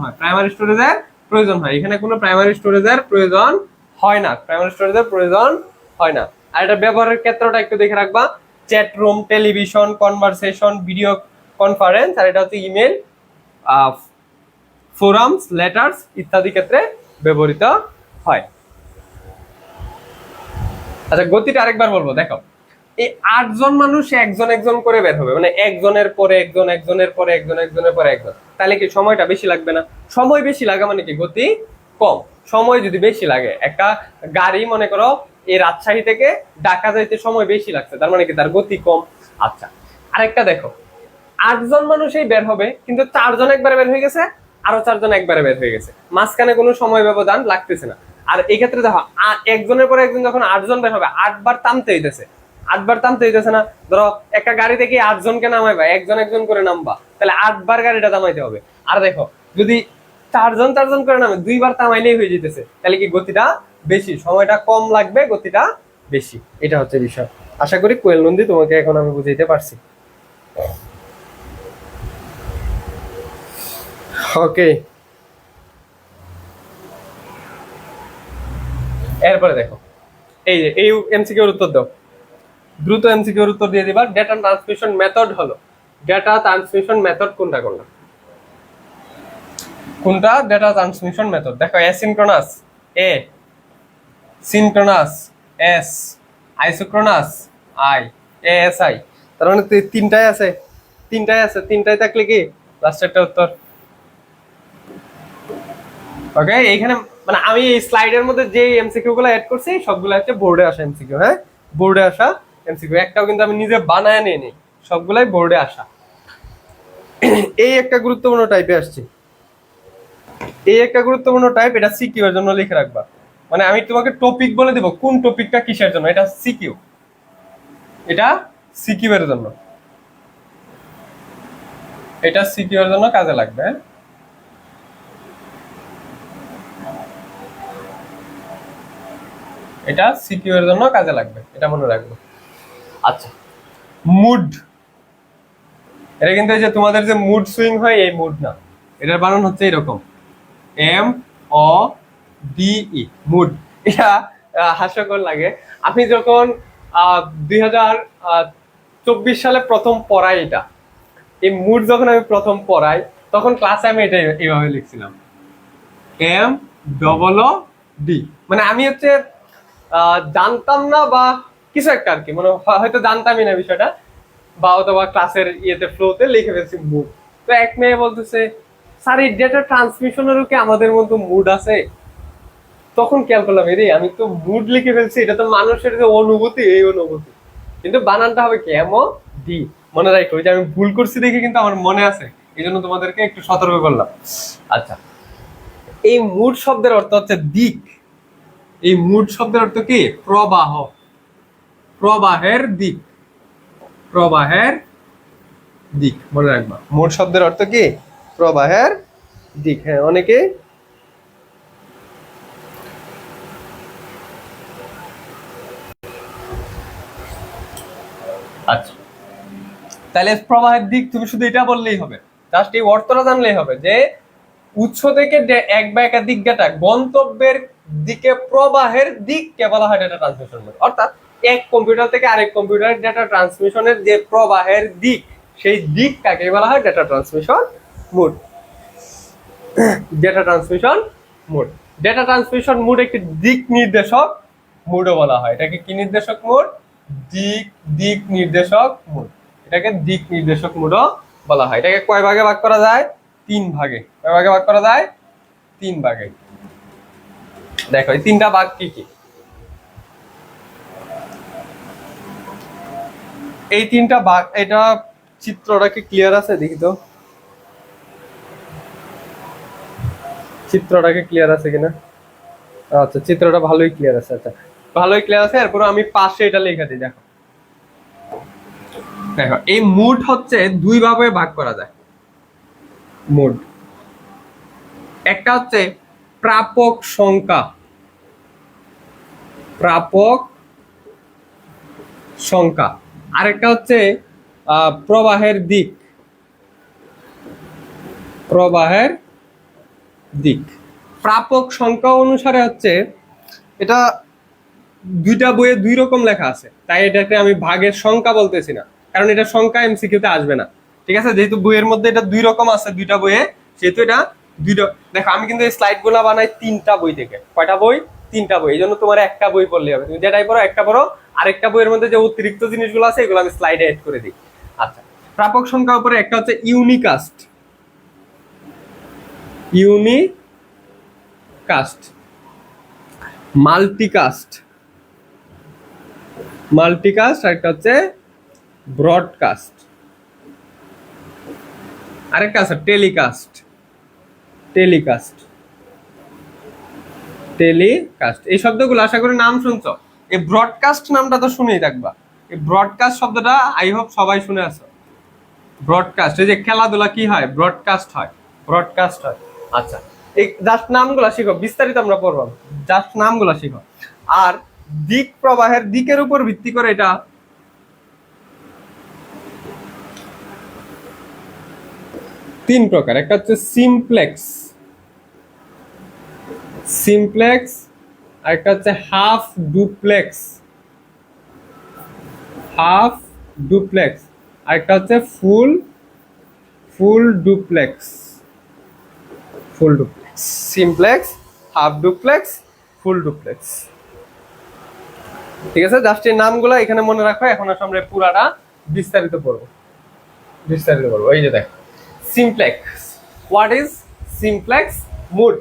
হয়, এখানে কোনো প্রাইমারি স্টোরেজের প্রয়োজন হয় না। আর এটা ব্যবহারের ক্ষেত্রটা একটু দেখে রাখবা। Chat room, television, conversation, video conference, আর এটা হচ্ছে ইমেল, ফোরামস, লেটার্স ইত্যাদি ক্ষেত্রে ব্যবহৃত হয়। আচ্ছা, গতিটা আরেকবার বলবো। দেখো, এই 8জন মানুষ একজন করে বের হবে, মানে একজনের পরে একজন, তাহলে কি সময়টা বেশি লাগবে না? সময় বেশি লাগা মানে কি গতি কম। সময় যদি বেশি লাগে, একটা গাড়ি মনে করো এই রাজশাহী থেকে ঢাকা যাইতে সময় বেশি লাগছে, তার মানে কি তার গতি কম। আচ্ছা, আরেকটা দেখো, 8জন মানুষই বের হবে, কিন্তু 4জন একবারে বের হয়ে গেছে, আরো 4জন একবারে বের হয়ে গেছে, মাঝখানে কোনো সময় ব্যবধান লাগতেছে না। আর এই ক্ষেত্রে দেখো, একজনের পরে একজন যখন 8জন বের হবে, 8বার টানতে হইতেছে না। ধরো একটা গাড়ি থেকে 8জনকে নামাইবা, একজন করে নামবা, তাহলে 8বার গাড়িটা থামাইতে হবে। আর দেখো, যদি 4জন করে নামে, 2বার থামাইলেই হয়ে যেতেছে, তাহলে কি গতিটা বেশি, সময়টা কম লাগবে, গতিটা বেশি। এটা হচ্ছে বিষয়। আশা করি কোয়েল নন্দী তোমাকে এখন আমি বুঝাইতে পারছি। ওকে, এরপরে দেখো, এই যে এই এমসিকিউর উত্তর দাও, দ্রুত এমসিকিউর উত্তর দিয়ে দিবা। ডেটা ট্রান্সমিশন মেথড হলো, ডেটা ট্রান্সমিশন মেথড কোনটা? Data transmission method. দেখো, asynchronous A, synchronous S, isochronous I, ASI. তার মানে তিনটাই আছে, তিনটাই থাকলে কি লাস্টেরটা উত্তর। ওকে, এইখানে মানে আমি এই স্লাইডের মধ্যে যে এমসিকিউ গুলো অ্যাড করছি সবগুলো হচ্ছে বোর্ডে আসা এমসিকিউ। হ্যাঁ, বোর্ডে আসা এমসিকিউ, একটাও কিন্তু আমি নিজে বানায় নিয়ে নিই, সবগুলাই বোর্ডে আসা। এই একটা গুরুত্বপূর্ণ টাইপে আসছে। এই একটা গুরুত্বপূর্ণ টাইপ, এটা সিকিউ এর জন্য লিখে রাখবা। মানে আমি তোমাকে টপিক বলে দেব কোন টপিকটা কিসের জন্য, এটা সিকিউ, এটা সিকিউ এর জন্য, এটা সিকিউ এর জন্য কাজে লাগবে। এটা সিকিউ এর জন্য কাজে লাগবে, এটা মনে রাখবে। আচ্ছা, মুড, এটা কিন্তু এই যে তোমাদের যে মুড সুইং হয় এই মুড না, এটার বানান হচ্ছে এরকম, M O D E, mode. এটা হাস্যকর লাগে। আমি যখন 2024 সালে প্রথম পড়াই এটা, এই মুড যখন আমি প্রথম পড়াই তখন ক্লাসে আমি এটা এইভাবে লিখছিলাম, এম ডবল ও ডি। মানে আমি হচ্ছে জানতাম না বা কিছু একটা আর কি, মানে হয়তো জানতামই না বিষয়টা, বা অথবা ক্লাসের ইয়েতে ফ্লোতে লিখে ফেলছি মুড। তো এক মেয়ে বলতেছে, স্যার এই ডেটা ট্রান্সমিশনেরও কি আমাদের মতো মুড আছে? তখন খেয়াল করলাম, এরে আমি তো মুড লিখে ফেলছি, এটা তো মানুষের যে অনুভূতি, এই অনুভূতি, কিন্তু বানানটা হবে কি, এম ও ডি। মনে রাখো, ওই যে আমি ভুল করছি দেখে কিন্তু আমার মনে আছে, এই জন্য তোমাদেরকে একটু সতর্ক করলাম। আচ্ছা, এই মুড শব্দের অর্থ হচ্ছে দিক। এই মুড শব্দের অর্থ কি? প্রবাহ, প্রবাহের দিক, প্রবাহের দিক, মনে রাখবা। মুড শব্দের অর্থ কি? প্রবাহের দিক। হ্যাঁ, অনেকে আচ্ছা, তাহলে প্রবাহের দিক তুমি শুধু এটা বললেই হবে, জাস্ট এই অর্থটা জানলেই হবে যে উৎস থেকে এক বা একাধিক ডেটা গন্তব্যের দিকে প্রবাহের দিককে বলা হয় ডেটা ট্রান্সমিশন মোড। অর্থাৎ এক কম্পিউটার থেকে আরেক কম্পিউটারের ডেটা ট্রান্সমিশনের যে প্রবাহের দিক, সেই দিকটাকে বলা হয় data transmission mode. Data transmission mode, data transmission mode একটি দিক নির্দেশক মোডও বলা হয়। এটাকে কি নির্দেশক মোড? দিক, দিক নির্দেশক মোড। এটাকে দিক নির্দেশক মোডও বলা হয়। এটাকে কয় ভাগে ভাগ করা যায়? 3 ভাগে। কয় ভাগে ভাগ করা যায়? 3 ভাগে। দেখো এই 3টা ভাগ কি কি? এই 3টা ভাগ, এটা চিত্রটা কি ক্লিয়ার আছে? দেখি তো চিত্রটা কি ক্লিয়ার আছে কিনা। আচ্ছা, চিত্রটা ভালোই ক্লিয়ার আছে। আচ্ছা, ভালোই ক্লিয়ার আছে। এরপর আমি পাশে এটা লিখে দিই। দেখো দেখো, এই মুড হচ্ছে 2 ভাবে ভাগ করা যায়। মুড একটা হচ্ছে প্রাপক সংখ্যা, প্রাপক সংখ্যা। আরেকটা হচ্ছে প্রবাহের দিক, প্রবাহের দিক। প্রাপক সংখ্যা অনুসারে হচ্ছে, এটা 2টা বইয়ে 2 রকম লেখা আছে, তাই এটাকে আমি ভাগের সংখ্যা বলতেছি না, কারণ এটা সংখ্যা এমসিকিউতে আসবে না। ঠিক আছে, যেহেতু বইয়ের মধ্যে এটা 2 রকম আছে 2টা বইয়ে, সেহেতু এটা 2টা। দেখো আমি কিন্তু এই স্লাইড গুলা বানাই 3টা বই থেকে। কয়টা বই? 3টা বই। এই জন্য তোমার একটা বই পড়লে হবে, তুমি যেটাই পড়ো একটা পড়ো, আরেকটা বইয়ের মধ্যে যে অতিরিক্ত জিনিসগুলো আছে এগুলো আমি স্লাইডে এড করে দিই। আচ্ছা, প্রাপক সংখ্যার উপরে একটা হচ্ছে ইউনিকাস্ট, ইউনিকাস্ট, মাল্টিকাস্ট, মাল্টিকাস্ট, আর একটা হচ্ছে ব্রডকাস্ট, আরেকটা আছে টেলিকাস্ট, টেলিকাস্ট, টেলিকাস্ট। এই শব্দগুলো আশা করি নাম শুনছো। এই ব্রডকাস্ট নামটা তো শুনেই থাকবা। এই ব্রডকাস্ট শব্দটা আই হোপ সবাই শুনে আছো। ব্রডকাস্ট, এই যে খেলাধুলা কি হয়? ব্রডকাস্ট হয়, ব্রডকাস্ট হয়। আচ্ছা, এই জাস্ট নামগুলা শিখো, বিস্তারিত আমরা পড়বো, জাস্ট নামগুলা শিখো। আর দিক, প্রবাহের দিকের উপর ভিত্তি করে এটা 3 প্রকার। একটা হচ্ছে সিমপ্লেক্স, সিমপ্লেক্স, আরেকটা হচ্ছে হাফ ডুপ্লেক্স, হাফ ডুপ্লেক্স, আরেকটা হচ্ছে full, full duplex, full duplex. Simplex, half duplex, full duplex. ঠিক আছে, জাস্ট এই নামগুলো এখানে মনে রাখো। এখন আমরা পুরাটা বিস্তারিত পড়বো, বিস্তারিত পড়বো। এই যে দেখো, simplex. What is simplex mode?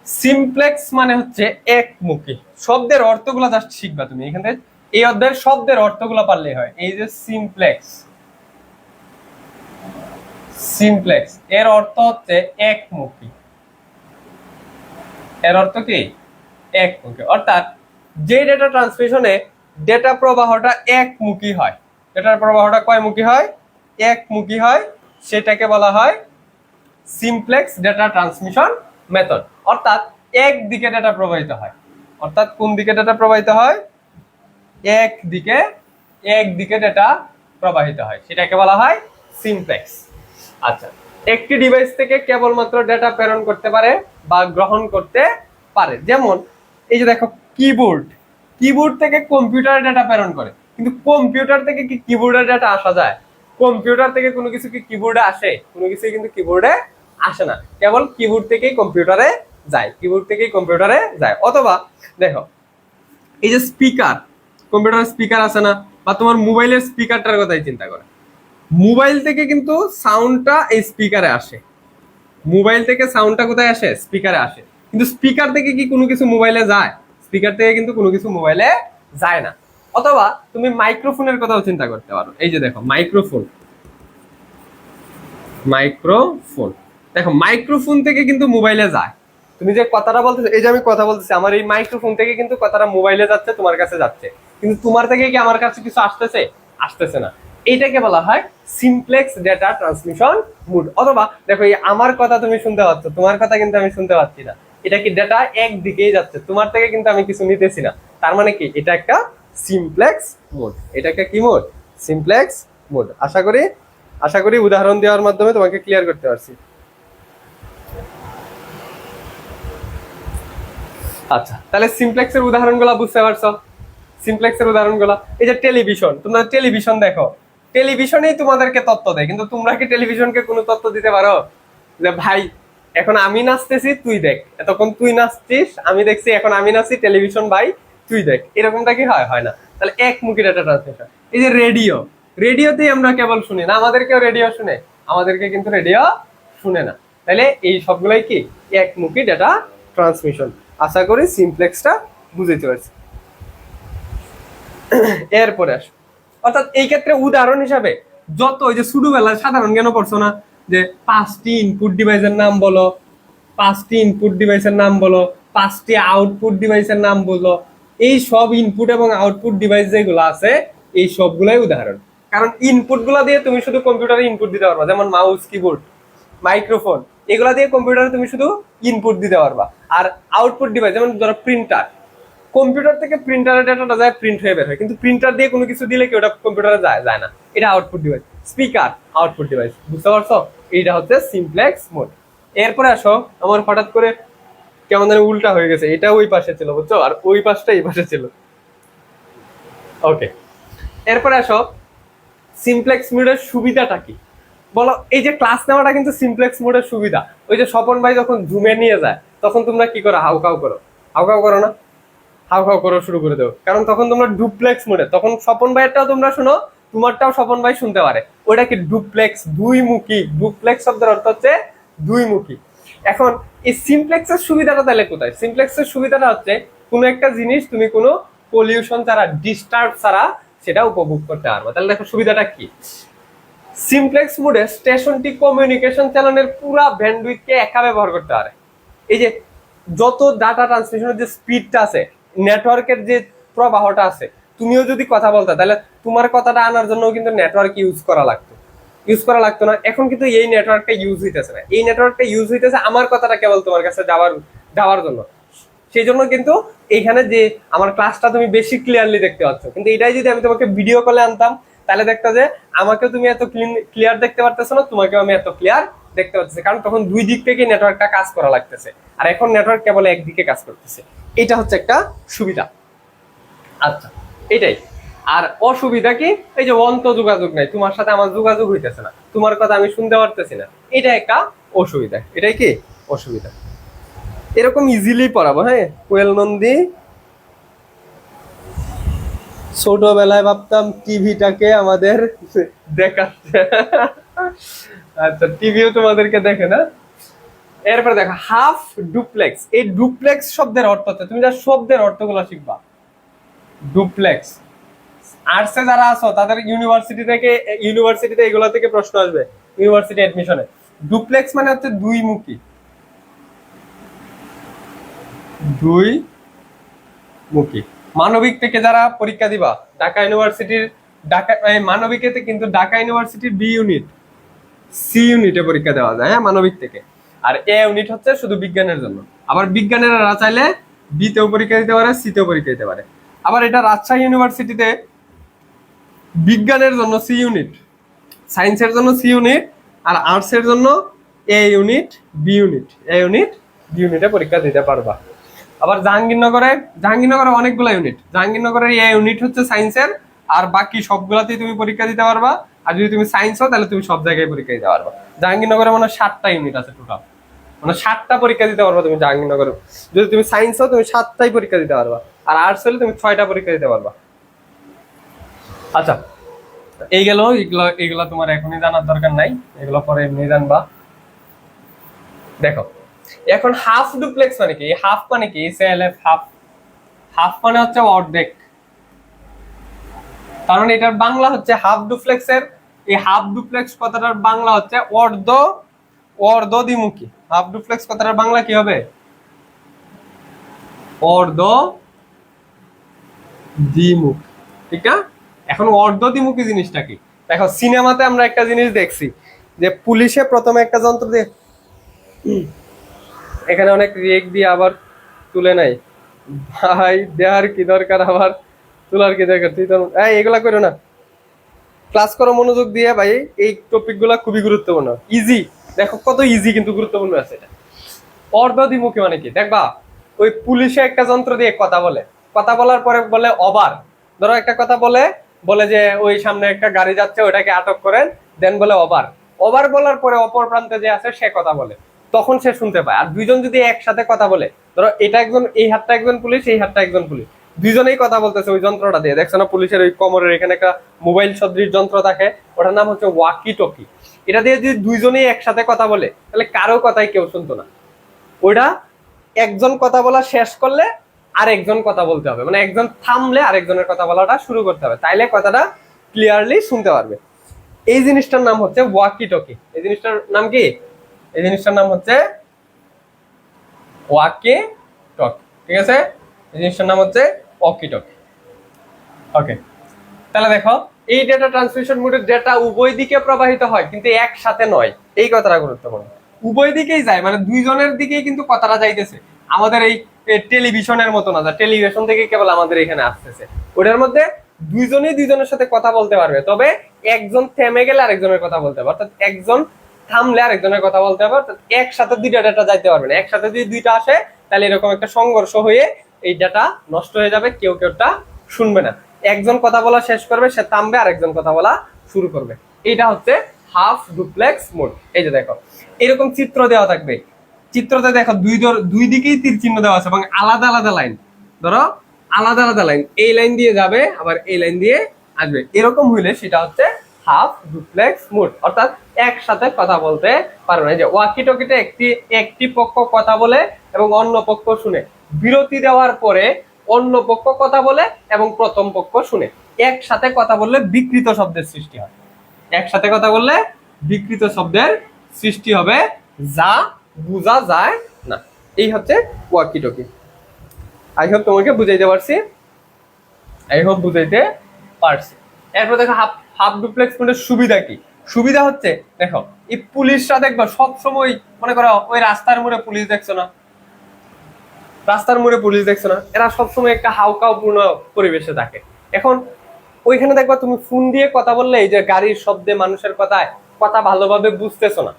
Simplex মানে হচ্ছে একমুখী। শব্দের অর্থগুলো জাস্ট শিখবা তুমি এখান থেকে। এই অধ্যায়ের শব্দের অর্থগুলো পারলেই হয়। এই যে সিমপ্লেক্স, সিমপ্লেক্স এর অর্থ হচ্ছে একমুখী, এর অর্থ কি একমুখী, অর্থাৎ যে ডেটা ট্রান্সমিশনে ডেটা প্রবাহটা একমুখী হয়, ডেটার প্রবাহটা কয়মুখী হয়, একমুখী হয়, সেটাকে বলা হয় সিমপ্লেক্স ডেটা ট্রান্সমিশন মেথড। অর্থাৎ একদিকে ডেটা প্রবাহিত হয়, অর্থাৎ কোন দিকে ডেটা প্রবাহিত হয়, একদিকে, একদিকে ডেটা প্রবাহিত হয়, সেটাকে বলা হয় সিমপ্লেক্স। আচ্ছা, একটি ডিভাইস থেকে কেবলমাত্র ডেটা প্রেরণ করতে পারে বা গ্রহণ করতে পারে। যেমন এই যে দেখো কিবোর্ড, কিবোর্ড থেকে কম্পিউটারে ডেটা প্রেরণ করে, কিন্তু কম্পিউটার থেকে কি কিবোর্ডে ডেটা আসা যায়? কম্পিউটার থেকে কোনো কিছু কি কিবোর্ডে আসে? কোনো কিছু কিন্তু কিবোর্ডে আসে না, কেবল কিবোর্ড থেকেই কম্পিউটারে যায়, কিবোর্ড থেকেই কম্পিউটারে যায়। অথবা দেখো এই যে স্পিকার, কম্পিউটারের স্পিকার আছে না, বা তোমার মোবাইলের স্পিকারটার কথাই চিন্তা করে, মোবাইল থেকে কিন্তু সাউন্ডটা এই স্পিকারে আসে, মোবাইল থেকে সাউন্ডটা কোথায় আসে, স্পিকারে আসে, কিন্তু স্পিকার থেকে কি কোনো কিছু মোবাইলে যায়? স্পিকার থেকে কিন্তু কোনো কিছু মোবাইলে যায় না। অথবা তুমি মাইক্রোফোনের কথাও চিন্তা করতে পারো, এই যে দেখো মাইক্রোফোন, মাইক্রোফোন দেখো মাইক্রোফোন থেকে কিন্তু মোবাইলে যায়, তুমি যে কথাটা বলতেছো, এই যে আমি কথা বলতেছি, আমার এই মাইক্রোফোন থেকে কিন্তু কথাটা মোবাইলে যাচ্ছে, তোমার কাছে যাচ্ছে, কিন্তু তোমার থেকে কি আমার কাছে কিছু আসতেছে? আসতেছে না। এইটাকে বলা হয় সিমপ্লেক্স ডেটা ট্রান্সমিশন মোড। অথবা দেখো এই আমার কথা তুমি শুনতে পাচ্ছ, তোমার কথা কিন্তু আমি শুনতে পাচ্ছি না, এটা কি ডেটা একদিকেই যাচ্ছে, তোমার থেকে কিন্তু আমি কিছু নিতেছি না, তার মানে কি এটা একটা সিমপ্লেক্স মোড, এটা একটা কি মোড, সিমপ্লেক্স মোড। আশা করি উদাহরণ দেওয়ার মাধ্যমে তোমাকে ক্লিয়ার করতে পারছি। আচ্ছা, তাহলে সিমপ্লেক্সের উদাহরণগুলো বুঝতে পারছো? সিমপ্লেক্সের উদাহরণগুলো এই যে টেলিভিশন, তোমরা টেলিভিশন দেখো, টেলিভিশনেই তোমাদেরকে তথ্য দেয়, কিন্তু তোমরা কি টেলিভিশনকে কোনো তথ্য দিতে পারো যে ভাই এখন আমি নাচতেছি তুই দেখ, এতক্ষণ তুই নাচছিস আমি দেখছি, এখন আমি নাচছি, টেলিভিশন ভাই তুই দেখ, এরকমটা কি হয়? হয় না। তাহলে একমুখী ডাটা ট্রান্সমিশন। এই যে রেডিও, রেডিওতেই আমরা কেবল শুনি না, আমাদেরকেও রেডিও শুনে, আমাদেরকে কিন্তু রেডিও শুনে না। তাহলে এই সবগুলাই কি একমুখী ডাটা ট্রান্সমিশন। আশা করি সিমপ্লেক্সটা বুঝতে পারছি। এরপরে আসো, অর্থাৎ এই ক্ষেত্রে উদাহরণ হিসাবে যত ওই যে ছোটবেলায় সাধারণ জ্ঞান পড়ছো না, যে 5টি ইনপুট ডিভাইসের নাম বলো, 5টি ইনপুট ডিভাইসের নাম বলো, 5টি আউটপুট ডিভাইসের নাম বলো, এই সব ইনপুট এবং আউটপুট ডিভাইস যেগুলো আছে এই সবগুলাই উদাহরণ। কারণ ইনপুট গুলা দিয়ে তুমি শুধু কম্পিউটারে ইনপুট দিতে পারবা, যেমন মাউস, কিবোর্ড, মাইক্রোফোন, এগুলা দিয়ে কম্পিউটারে তুমি শুধু ইনপুট দিতে পারবা। আর আউটপুট ডিভাইস যেমন ধরো প্রিন্টার, কম্পিউটার থেকে প্রিন্টারের ডাটাটা যায়, প্রিন্ট হয়ে বের হয়, কিন্তু প্রিন্টার দিয়ে কোনো কিছু দিলে কি ওটা কম্পিউটারে যায়? যায় না, এটা output device. Speaker output device, বুঝতে পারছো? এইটা হচ্ছে সিমপ্লেক্স মোড। এরপরে আসো, আমার হঠাৎ করে কেমন যেন উল্টা হয়ে গেছে, এটা ওই পাশে ছিল বুঝছো, আর ওই পাশটা এই পাশে ছিল। ওকে, এরপরে আসো সিমপ্লেক্স মোডের সুবিধাটা কি বলো। এই যে ক্লাস নেওয়াটা কিন্তু সিমপ্লেক্স মোডের সুবিধা। ওই যে স্বপন ভাই যখন জুমে নিয়ে যায় তখন তোমরা কি করো? হাউকাউ করো, হাউকাউ করো না? হাউ হাউ করো শুরু করে দেবো, কারণ তখন তোমরা ডুপ্লেক্স মোডে, তখন স্বপন ভাইয়েরটাও তোমরা শোনো, তোমারটাও স্বপন ভাই শুনতে পারে। ওটা কি ডুপ্লেক্স, দুই মুখী। ডুপ্লেক্স শব্দের অর্থ হচ্ছে দুই মুখী। এখন এই সিমপ্লেক্সের সুবিধাটা তাহলে কোথায়? সিমপ্লেক্সের সুবিধাটা হচ্ছে কোনো একটা জিনিস তুমি কোনো পলিউশন ছাড়া, ডিস্টার্ব ছাড়া সেটা উপভোগ করতে পারবে। তাহলে দেখো সুবিধাটা কি, সিমপ্লেক্স মোডে স্টেশনটি কমিউনিকেশন চ্যানেলের পুরা ব্যান্ডউইথকে একা ব্যবহার করতে পারে। এই যে যত ডাটা ট্রান্সমিশনের যে স্পিডটা আছে, নেটওয়ার্কের যে প্রবাহটা আছে, তুমিও যদি কথা বলতে তাহলে তোমার কথাটা আনার জন্য কিন্তু নেটওয়ার্ক ইউজ করা লাগতো না। এখন কিন্তু এই নেটওয়ার্কটা ইউজ হইতেছে না, এই নেটওয়ার্কটা ইউজ হইতেছে আমার কথাটা কেবল তোমার কাছে যাওয়ার জন্য। সেই জন্য কিন্তু এইখানে যে আমার ক্লাসটা তুমি বেশি ক্লিয়ারলি দেখতে পাচ্ছ, কিন্তু এটাই যদি আমি তোমাকে ভিডিও কলে আনতাম তাহলে দেখতে যে আমাকেও তুমি এত ক্লিয়ার দেখতে পারতেছো না, তোমাকেও আমি এত ক্লিয়ার দেখতে পাচ্ছি, কারণ তখন দুই দিক থেকে নেটওয়ার্কটা কাজ করা লাগতেছে, আর এখন নেটওয়ার্ক কেবল একদিকে কাজ করতেছে। এটা হচ্ছে একটা সুবিধা। আচ্ছা, এটাই। আর অসুবিধা কি? এই যে অন্ত যোগাযোগ নাই, তোমার সাথে আমার যোগাযোগ হইতেছে না, তোমার কথা আমি শুনতে পারতেছি না, এটা একটা অসুবিধা। এটাই কি অসুবিধা। এরকম ইজিলি পড়াবো। হ্যাঁ, কোয়েল নন্দী, ছোটবেলায় ভাবতাম টিভিটাকে আমাদের দেখাচ্ছে। আচ্ছা, টিভিও তোমাদেরকে দেখে না। এরপরে দেখো হাফ ডুপ্লেক্স। এই ডুপ্লেক্স শব্দের অর্থ হচ্ছে, তুমি যা শব্দের অর্থগুলো শিখবা। ডুপ্লেক্স, আর্টসে যারা আছো তাদের ইউনিভার্সিটিতে এগুলো থেকে প্রশ্ন আসবে ইউনিভার্সিটি অ্যাডমিশনে। ডুপ্লেক্স মানে হচ্ছে দুই মুখী। দুই মুখী। মানবিক থেকে যারা পরীক্ষা দিবা, ঢাকা ইউনিভার্সিটির মানবিকেতে কিন্তু ঢাকা ইউনিভার্সিটির বি ইউনিট, সি ইউনিটে পরীক্ষা দেওয়া যায়, হ্যাঁ, মানবিক থেকে। আর এ ইউনিট হচ্ছে শুধু বিজ্ঞানের জন্য। আবার বিজ্ঞানেরা চাইলে বি তেও পরীক্ষা দিতে পারে, সি তেও পরীক্ষা দিতে পারে। আবার এটা রাজশাহী ইউনিভার্সিটিতে বিজ্ঞানের জন্য সি ইউনিট, সায়েন্সের জন্য সি ইউনিট, আর আর্টসের জন্য এ ইউনিট, বি ইউনিট, এ ইউনিট, বি ইউনিটে পরীক্ষা দিতে পারবা। আবার জাহাঙ্গীরনগরে অনেকগুলো ইউনিট। জাহাঙ্গীরনগরের এ ইউনিট হচ্ছে সায়েন্সের, আর বাকি সবগুলাতেই তুমি পরীক্ষা দিতে পারবা। আর যদি তুমি সায়েন্স হও তাহলে তুমি সব জায়গায় পরীক্ষা দিতে পারবা। জাহাঙ্গীরনগরে মানে 7টা ইউনিট আছে টোটাল, মানে 7টা পরীক্ষা দিতে পারবা তুমি জাহাঙ্গীরনগরে। যদি তুমি সায়েন্স হও তুমি 7টাই পরীক্ষা দিতে পারবা, আর আর্টস হলে তুমি 6টা পরীক্ষা দিতে পারবা। আচ্ছা, এই গেল এগুলো তোমার এখনই জানার দরকার নাই, এগুলো পরে এমনি জানবা। দেখো এখন হাফ ডুপ্লেক্স মানে কি? হাফ মানে কি? হাফ, হাফ মানে হচ্ছে অর্ধেক। কারণ এটার বাংলা হচ্ছে হাফ ডুপ্লেক্সের, এই হাফ ডুপ্লেক্স কথাটার বাংলা হচ্ছে অর্ধ দ্বিমুখী। হাফ ডুপ্লেক্স কথাটার বাংলা কি হবে? অর্ধ দ্বিমুখী, ঠিক না? এখন অর্ধ দ্বিমুখী জিনিসটা কি? দেখো সিনেমাতে আমরা একটা জিনিস দেখছি যে পুলিশে প্রথমে একটা যন্ত্র দিয়ে, এখানে অনেক রিয়েক্ট দিয়ে আবার তুলে নাই ভাই, দেওয়ার কি দরকার, আবার তোলার কি দরকার? তুই তো এগুলা করো না, ক্লাস করো মনোযোগ দিয়ে ভাই। এই টপিক গুলা খুবই গুরুত্বপূর্ণ, ইজি। দেখো কত ইজি কিন্তু গুরুত্বপূর্ণ আছে এটা। অর্ধ দ্বিমুখী মানে কি? দেখবা ওই পুলিশে একটা যন্ত্র দিয়ে কথা বলে, কথা বলার পরে বলে ওভার। ধরো একটা কথা বলে যে ওই সামনে একটা গাড়ি যাচ্ছে, ওটাকে আটক করেন, দেন বলে ওভার। ওভার বলার পরে অপর প্রান্তে যে আছে সে কথা বলে, তখন সে শুনতে পায়। আর দুইজন যদি একসাথে কথা বলে, ধরো এটা একজন, এই হাতটা একজন পুলিশ, এই হাতটা একজন পুলিশ, দুইজনেই কথা বলতেছে ওই যন্ত্রটা দিয়ে। দেখছো না পুলিশের ওই কোমরের এখানে একটা মোবাইল সদৃশ যন্ত্র থাকে, ওটার নাম হচ্ছে ওয়াকি টকি। এটা দিয়ে যদি দুইজনেই একসাথে কথা বলে তাহলে কারো কথাই কেউ শুনতো না। ওইটা একজন কথা বলা শেষ করলে আরেকজন কথা বলতে হবে, মানে একজন থামলে আরেকজনের কথা বলাটা শুরু করতে হবে, তাইলে কথাটা ক্লিয়ারলি শুনতে পারবে। এই জিনিসটার নাম হচ্ছে ওয়াকি টকি। এই জিনিসটার নাম কি? এই জিনিসটার নাম হচ্ছে ওয়াকি টকি, ঠিক আছে? এই জিনিসটার নাম হচ্ছে ওয়াকি টকি। ওকে, তাহলে দেখো এই ডেটা ট্রান্সমিশন মোডের ডেটা উভয় দিকে প্রবাহিত হয়, কিন্তু একসাথে নয়। এই কথাটা গুরুত্বপূর্ণ, উভয় দিকেই যায়, মানে দুইজনের দিকেই কিন্তু কথাটা যাইতেছে। আমাদের এই টেলিভিশনের মতো না, টেলিভিশন থেকে কেবল আমাদের এখানে আসতেছে। ওটার মধ্যে দুইজনেই দুইজনের সাথে কথা বলতে পারবে, তবে একজন থেমে গেলে আরেকজনের কথা বলতে পারবে, অর্থাৎ একজন থামলে আরেকজনের কথা বলতে পারবে। অর্থাৎ একসাথে দুইটা ডেটা যাইতে পারবে না। একসাথে যদি দুইটা আসে তাহলে এরকম একটা সংঘর্ষ হয়ে এই ডেটা নষ্ট হয়ে যাবে, কেউ কেউটা শুনবে না। একজন কথা বলা শেষ করবে, সে থামবে, আরেকজন কথা বলা শুরু করবে। এটা হচ্ছে হাফ ডুপ্লেক্স মোড। এই যে দেখো এরকম চিত্র দেওয়া থাকবে, চিত্রতে দেখো দুই দিকেই তীর চিহ্ন দেওয়া আছে এবং আলাদা আলাদা লাইন। ধরো আলাদা আলাদা লাইন, এই লাইন দিয়ে যাবে আবার এই লাইন দিয়ে আসবে, এরকম হইলে সেটা হচ্ছে হাফ ডুপ্লেক্স মোড, অর্থাৎ একসাথে কথা বলতে পারবে না। যে ওয়াকি টকিতে একটি পক্ষ কথা বলে এবং অন্য পক্ষ শুনে, বিরতি দেওয়ার পরে অন্য পক্ষ কথা বলে এবং প্রথম পক্ষ শুনে। একসাথে কথা বললে বিকৃত শব্দের সৃষ্টি হয়, একসাথে কথা বললে বিকৃত শব্দের সৃষ্টি হবে, যা বোঝা যায় না। এই হচ্ছে ওয়াকি টকি। আই হোপ তোমাকে বুঝাইতে পারছি, এরপর দেখো হাফ ডুপ্লেক্স মোডের সুবিধা কি? সুবিধা হচ্ছে দেখো এই পুলিশরা দেখবা সবসময়, মনে করো ওই রাস্তার মোড়ে পুলিশ দেখছো না, এরা সবসময় একটা হাউকাউপূর্ণ পরিবেশে থাকে। এখন ওইখানে দেখবা তুমি ফোন দিয়ে কথা বললে এই যে গাড়ির শব্দে মানুষের কথা ভালোভাবে বুঝতেছো না,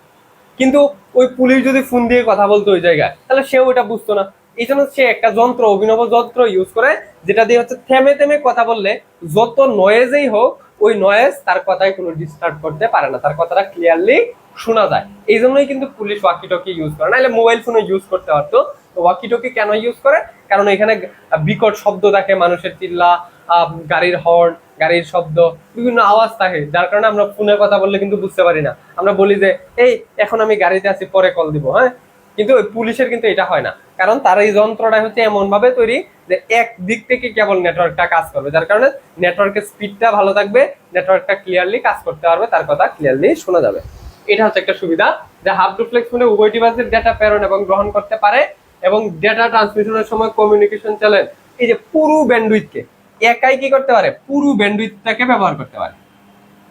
কিন্তু ওই পুলিশ যদি ফোন দিয়ে কথা বলতো ওই জায়গায়, তাহলে সেও ওটা বুঝতো না। এই জন্য সে একটা অভিনব যন্ত্র ইউজ করে, যেটা দিয়ে হচ্ছে থেমে থেমে কথা বললে যত নয়েজেই হোক ওই নয়েজ তার কথায় কোনো ডিস্টার্ব করতে পারে না, তার কথাটা ক্লিয়ারলি শোনা যায়। এই জন্যই কিন্তু পুলিশ ওয়াকি টকি ইউজ করে, নাহলে মোবাইল ফোনে ইউজ করতে পারতো। তো ওয়াকি টকি কেন ইউজ করে? কারণ এখানে বিকট শব্দ থাকে, মানুষের চিল্লা, গাড়ির হর্ন, গাড়ির শব্দ, বিভিন্ন আওয়াজ থাকে, যার কারণে আমরা ফোনে কথা বললে কিন্তু বুঝতে পারি না। আমরা বলি যে এই এখন আমি গাড়িতে আছি, পরে কল দিব, হ্যাঁ, কিন্তু ওই পুলিশের কিন্তু এটা হয় না, কারণ তার এই যন্ত্রটা হচ্ছে এমন ভাবে তৈরি যে এক দিক থেকে কেবল নেটওয়ার্কটা কাজ করবে, যার কারণে নেটওয়ার্কের স্পিডটা ভালো থাকবে, নেটওয়ার্কটা ক্লিয়ারলি কাজ করতে পারবে, তার কথা ক্লিয়ারলি শোনা যাবে। এটা হচ্ছে একটা সুবিধা, যে হাফ ডুপ্লেক্স ফোনে উভয় ডিভাইসের ডেটা প্রেরণ এবং গ্রহণ করতে পারে এবং ডেটা ট্রান্সমিশনের সময় কমিউনিকেশন চ্যানেল, এই যে পুরো ব্যান্ডউইথকে একাই কি করতে পারে, পুরো ব্যান্ডউইথটাকে ব্যবহার করতে পারে।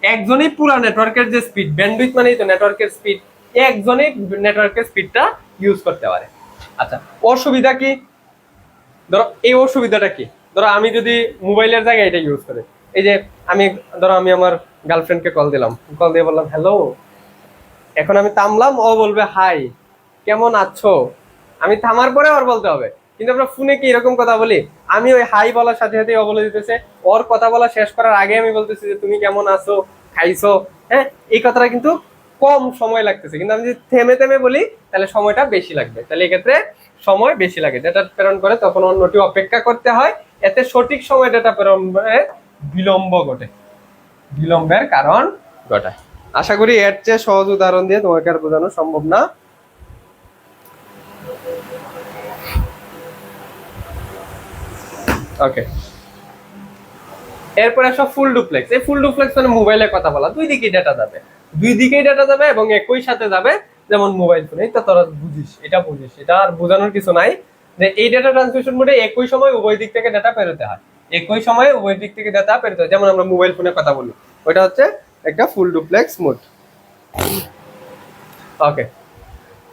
একজনই পুরো নেটওয়ার্কের যে স্পিড, ব্যান্ডউইথ মানেই তো নেটওয়ার্কের স্পিড, একজনই নেটওয়ার্কের স্পিডটা ইউজ করতে পারে। আচ্ছা, অসুবিধা কি? ধরো এই অসুবিধাটা কি, ধরো আমি যদি মোবাইলের জায়গায় এটা ইউজ করি, এই যে আমি আমার গার্লফ্রেন্ডকে কল দিলাম, কল দিয়ে বললাম হ্যালো, এখন আমি থামলাম, ও বলবে হাই কেমন আছো, আমি থামার পরে ওর বলতে হবে। কিন্তু আমরা ফোনে কি এরকম কথা বলি, আমি ওই হাই বলার সাথে সাথে ও বলে দিতেছে, ওর কথা বলা শেষ করার আগে আমি বলতেছি যে তুমি কেমন আছো, খাইছো, হ্যাঁ, এই কথাটা কিন্তু কম সময় লাগতেছে। কিন্তু আমি যদি থেমে থেমে বলি তাহলে সময়টা বেশি লাগবে, তাহলে এক্ষেত্রে সময় বেশি লাগে। ডেটা প্রেরণ করে তখন অন্যটি অপেক্ষা করতে হয়, এতে সঠিক সময় ডেটা প্রেরণে বিলম্ব ঘটে, বিলম্বের কারণ ঘটায়। আশা করি এর চেয়ে সহজ উদাহরণ দিয়ে তোমাকে আর বোঝানো সম্ভব না। ওকে, এরপরে আসো ফুল ডুপ্লেক্স। এই ফুল ডুপ্লেক্স মানে মোবাইলে কথা বলা, দুই দিকেই ডেটা যাবে, দুই দিকেই ডেটা যাবে এবং একই সাথে যাবে, যেমন মোবাইল ফোন। এই তো তোরা বুঝিস, এটা আর বোঝানোর কিছু নাই, যে এই ডেটা ট্রান্সমিশন মোডে একই সময় উভয় দিক থেকে ডেটা পেরোতে হয়, একই সময়ে উভয় দিক থেকে ডেটা পেরোতে হয়, যেমন আমরা মোবাইল ফোনে কথা বলি, ওইটা হচ্ছে একটা ফুল ডুপ্লেক্স মোড। ওকে,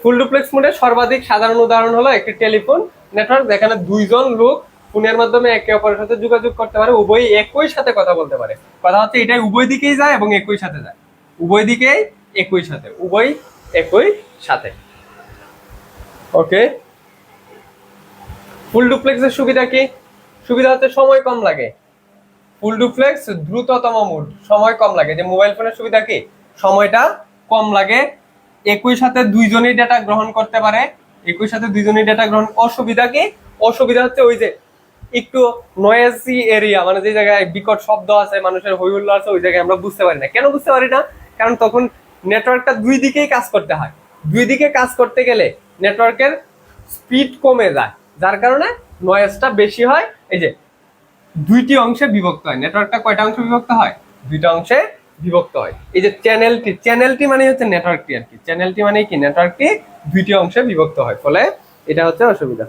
ফুল ডুপ্লেক্স মোডের সর্বাধিক সাধারণ উদাহরণ হলো একটি টেলিফোন নেটওয়ার্ক, যেখানে দুইজন লোক ফোনের মাধ্যমে একে অপরের সাথে যোগাযোগ করতে পারে, উভয় একই সাথে কথা বলতে পারে। কথা হচ্ছে এটাই উভয় দিকেই যায় এবং একই সাথে যায়, উভয় দিকেই একই সাথে, উভয় একই সাথে। ওকে, ফুল ডুপ্লেক্সের সুবিধা কি? সুবিধা হচ্ছে সময় কম লাগে, ফুল ডুপ্লেক্স দ্রুততম মোড, সময় কম লাগে। যে মোবাইল ফোনের সুবিধা কি, সময়টা কম লাগে, একই সাথে দুইজনই ডেটা গ্রহণ করতে পারে, একই সাথে দুইজনই ডেটা গ্রহণ। অসুবিধা কি? অসুবিধা হচ্ছে ওই যে একটু নয়েজি এরিয়া, মানে যে জায়গায় বিকট শব্দ আছে, মানুষের হই হুল্লোড় আছে, ওই জায়গায় আমরা বুঝতে পারি না। কেন বুঝতে পারি না? কারণ তখন নেটওয়ার্কটা দুই দিকেই কাজ করতে হয়, দুই দিকে কাজ করতে গেলে নেটওয়ার্কের স্পিড কমে যায়, যার কারণে নয়েজটা বেশি হয়। এই যে দুইটি অংশে বিভক্ত হয়, নেটওয়ার্কটা কয়টা অংশে বিভক্ত হয়? দুইটা অংশে বিভক্ত হয়। এই যে চ্যানেলটি মানে হচ্ছে নেটওয়ার্কটি আর কি, চ্যানেলটি মানে কি, নেটওয়ার্কটি দুইটি অংশে বিভক্ত হয়, ফলে এটা হচ্ছে অসুবিধা।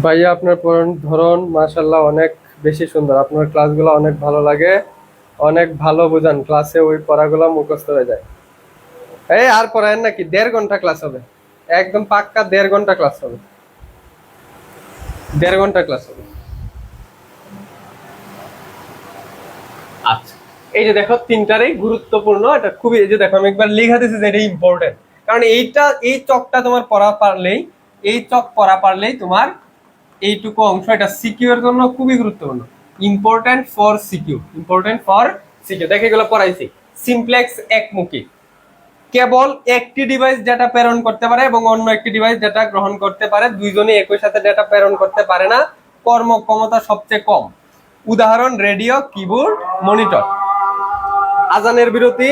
ভাইয়া আপনার পড়ানোর ধরন মাশাআল্লাহ অনেক বেশি সুন্দর, আপনার ক্লাসগুলো অনেক ভালো লাগে, অনেক ভালো বোঝান, ক্লাসে ওই পড়াগুলো মুখস্থ হয়ে যায়। এই আর পড়ায়েন নাকি? 1.5 ঘন্টা ক্লাস হবে, একদম পাক্কা 1.5 ঘন্টা ক্লাস হবে, 1.5 ঘন্টা ক্লাস হবে। আচ্ছা, এই যে দেখো তিনটারই গুরুত্বপূর্ণ, এটা খুবই, এই যে দেখো আমি একবার লিখে দিয়েছি যে এটা ইম্পর্টেন্ট, কারণ এই চকটা তোমার পড়া পারলেই, এই চক পড়া পারলেই তোমার এইটুকু অংশ, এটা সিকিউর জন্য খুবই গুরুত্বপূর্ণ, important for CQ, important for CQ. দেখে এগুলো পড়াইছি। সিমপ্লেক্স একমুখী, কেবল একটি ডিভাইস ডেটা প্রেরণ করতে পারে এবং অন্য একটি ডিভাইস ডেটা গ্রহণ করতে পারে, দুইজনই একই সাথে ডেটা প্রেরণ করতে পারে না, কর্মক্ষমতা সবচেয়ে কম। উদাহরণ রেডিও, কিবোর্ড, মনিটর। আজানের বিরতি,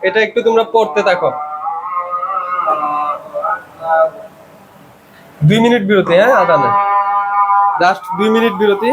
এটা একটু তোমরা পড়তে থাকো, 2 মিনিট বিরতি, হ্যাঁ আজানের জাস্ট 2 মিনিট বিরতি।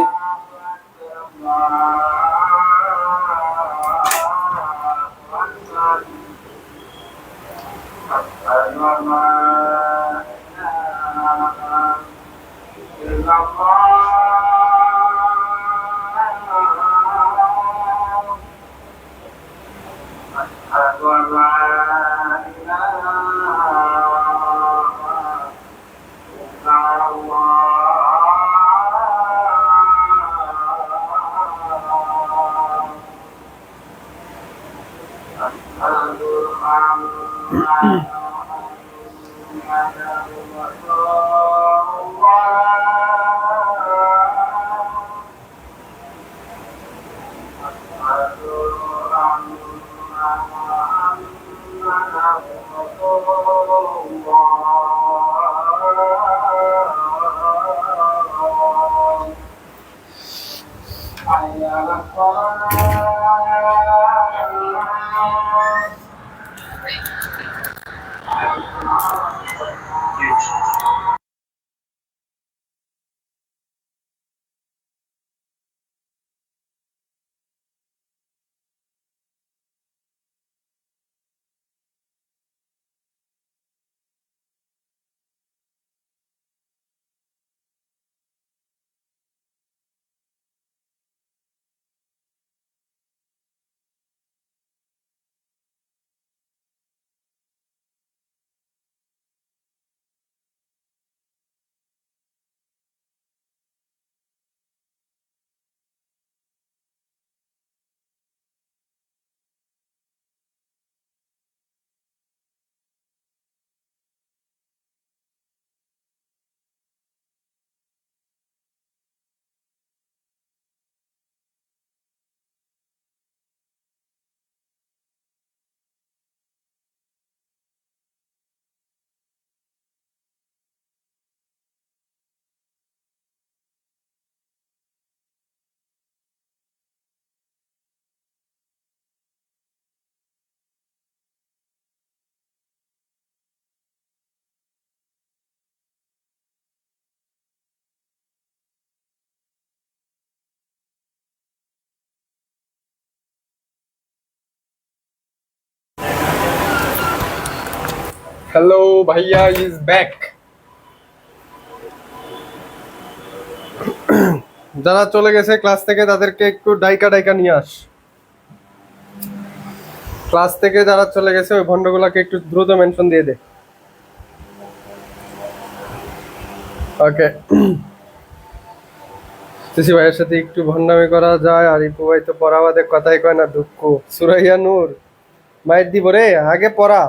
হ্যালো ভাইয়া ইজ ব্যাক। যারা চলে গেছে ক্লাস থেকে তাদেরকে একটু ডাইকা ডাইকা নিয়ে আস। ক্লাস থেকে যারা চলে গেছে ওই ভন্ডগুলাকে একটু দ্রুত মেনশন দিয়ে দে। ওকে, সিসি ভাইয়ের সাথে একটু ভন্ডামি করা যায়, আর ইপু ভাই তো পড়া বাদে কথাই কয় না, দুঃখ। সুরাইয়া নূর মাইর দিব রে, আগে পড়া,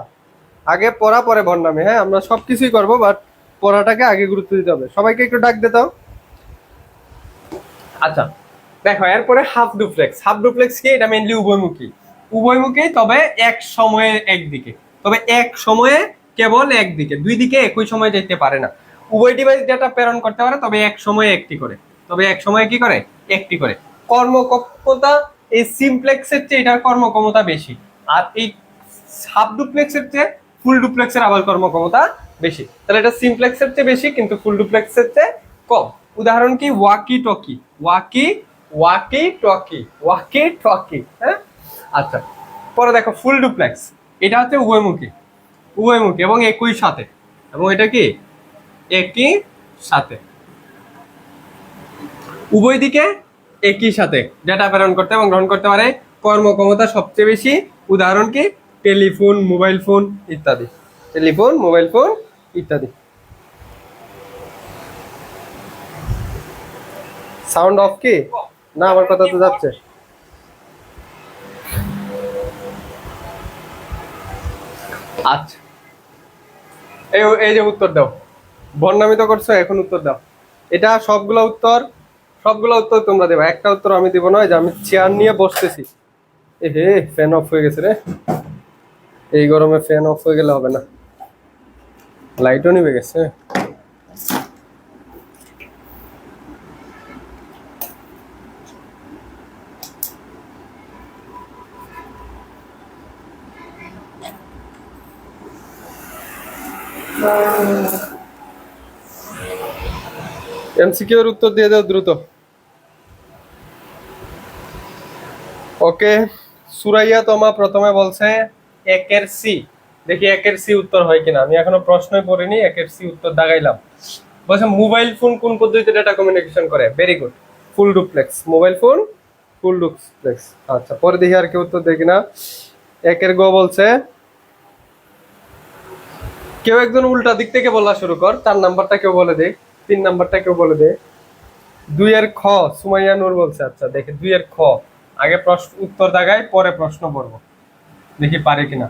আগে পড়া পরে ভন্ডামি। হ্যাঁ, আমরা সবকিছুই করবো, বাট পড়াটাকে আগে গুরুত্ব দিতে হবে। সবাইকে একটু ডাক দে তাও। আচ্ছা দেখো, এরপরে হাফ ডুপ্লেক্স। হাফ ডুপ্লেক্স কি? এটা মেইনলি উভয়মুখী, উভয়মুখী, তবে এক সময়ে একদিকে, তবে এক সময়ে কেবল একদিকে, দুই দিকে একই সময় যেতে পারে না। উভয় ডিভাইস ডেটা প্রেরণ করতে পারে, তবে এক সময়ে একটি করে, তবে এক সময়ে কি করে? একটি করে। কর্মক্ষমতা এই সিমপ্লেক্সের চেয়ে এটার কর্মক্ষমতা বেশি, আর এই হাফ ডুপ্লেক্সের চেয়ে ফুল ডুপ্লেক্সের আবার কর্মক্ষমতা বেশি। তাহলে এটা সিমপ্লেক্সের চেয়ে বেশি কিন্তু ফুল ডুপ্লেক্সের চেয়ে কম। উদাহরণ কি? ওয়াকি টকি, ওয়াকি ওয়াকি টকি, ওয়াকি টকি। হ্যাঁ, আচ্ছা পরে দেখো ফুল ডুপ্লেক্স। এটা হচ্ছে উভয়মুখী, উভয়মুখী এবং একই সাথে, এবং এটা কি? একই সাথে, উভয় দিকে একই সাথে ডেটা প্রেরণ করতে এবং গ্রহণ করতে পারে। কর্মক্ষমতা সবচেয়ে বেশি। উদাহরণ কি? টেলিফোন, মোবাইল ফোন ইত্যাদি, টেলিফোন, মোবাইল ফোন ইত্যাদি। সাউন্ড অফ কি? না, আমার কথা তো যাচ্ছে। আচ্ছা, এই যে উত্তর দাও, বর্ণামিত করছো, এখন উত্তর দাও। এটা সবগুলো উত্তর, সবগুলো উত্তর তোমরা দেবা, একটা উত্তর আমি দিব না। যে আমি চেয়ার নিয়ে বসতেছি। এ হে, ফ্যান অফ হয়ে গেছে রে। এই গরমে ফ্যান অফ হয়ে গেলে হবে না, লাইটও নিভে গেছে। এমসিকিউ এর উত্তর দিয়ে দাও দ্রুত। ওকে, সুরাইয়া তোমা প্রথমে বলছে একের সি। দেখি একের সি উত্তর হয় কিনা। আমি এখনো প্রশ্নই পড়িনি, একের সি উত্তর দাগাইলাম। বলছে মোবাইল ফোন কোন পদ্ধতিতে ডেটা কমিউনিকেশন করে? Very good, full duplex. Mobile phone full duplex. আচ্ছা পরে দেখি আর কি উত্তর দেখি না। একের গ বলছে, কেউ একজন উল্টা দিক থেকে বলা শুরু কর। 4 নাম্বারটা কেউ বলে দে, 3 নাম্বারটা কেউ বলে দে। 2 এর খ সুমাইয়া নূর বলছে। আচ্ছা দেখে 2 এর খ, আগে প্রশ্ন উত্তর দাগাই পরে প্রশ্ন পড়বো, দেখি পারে কিনা।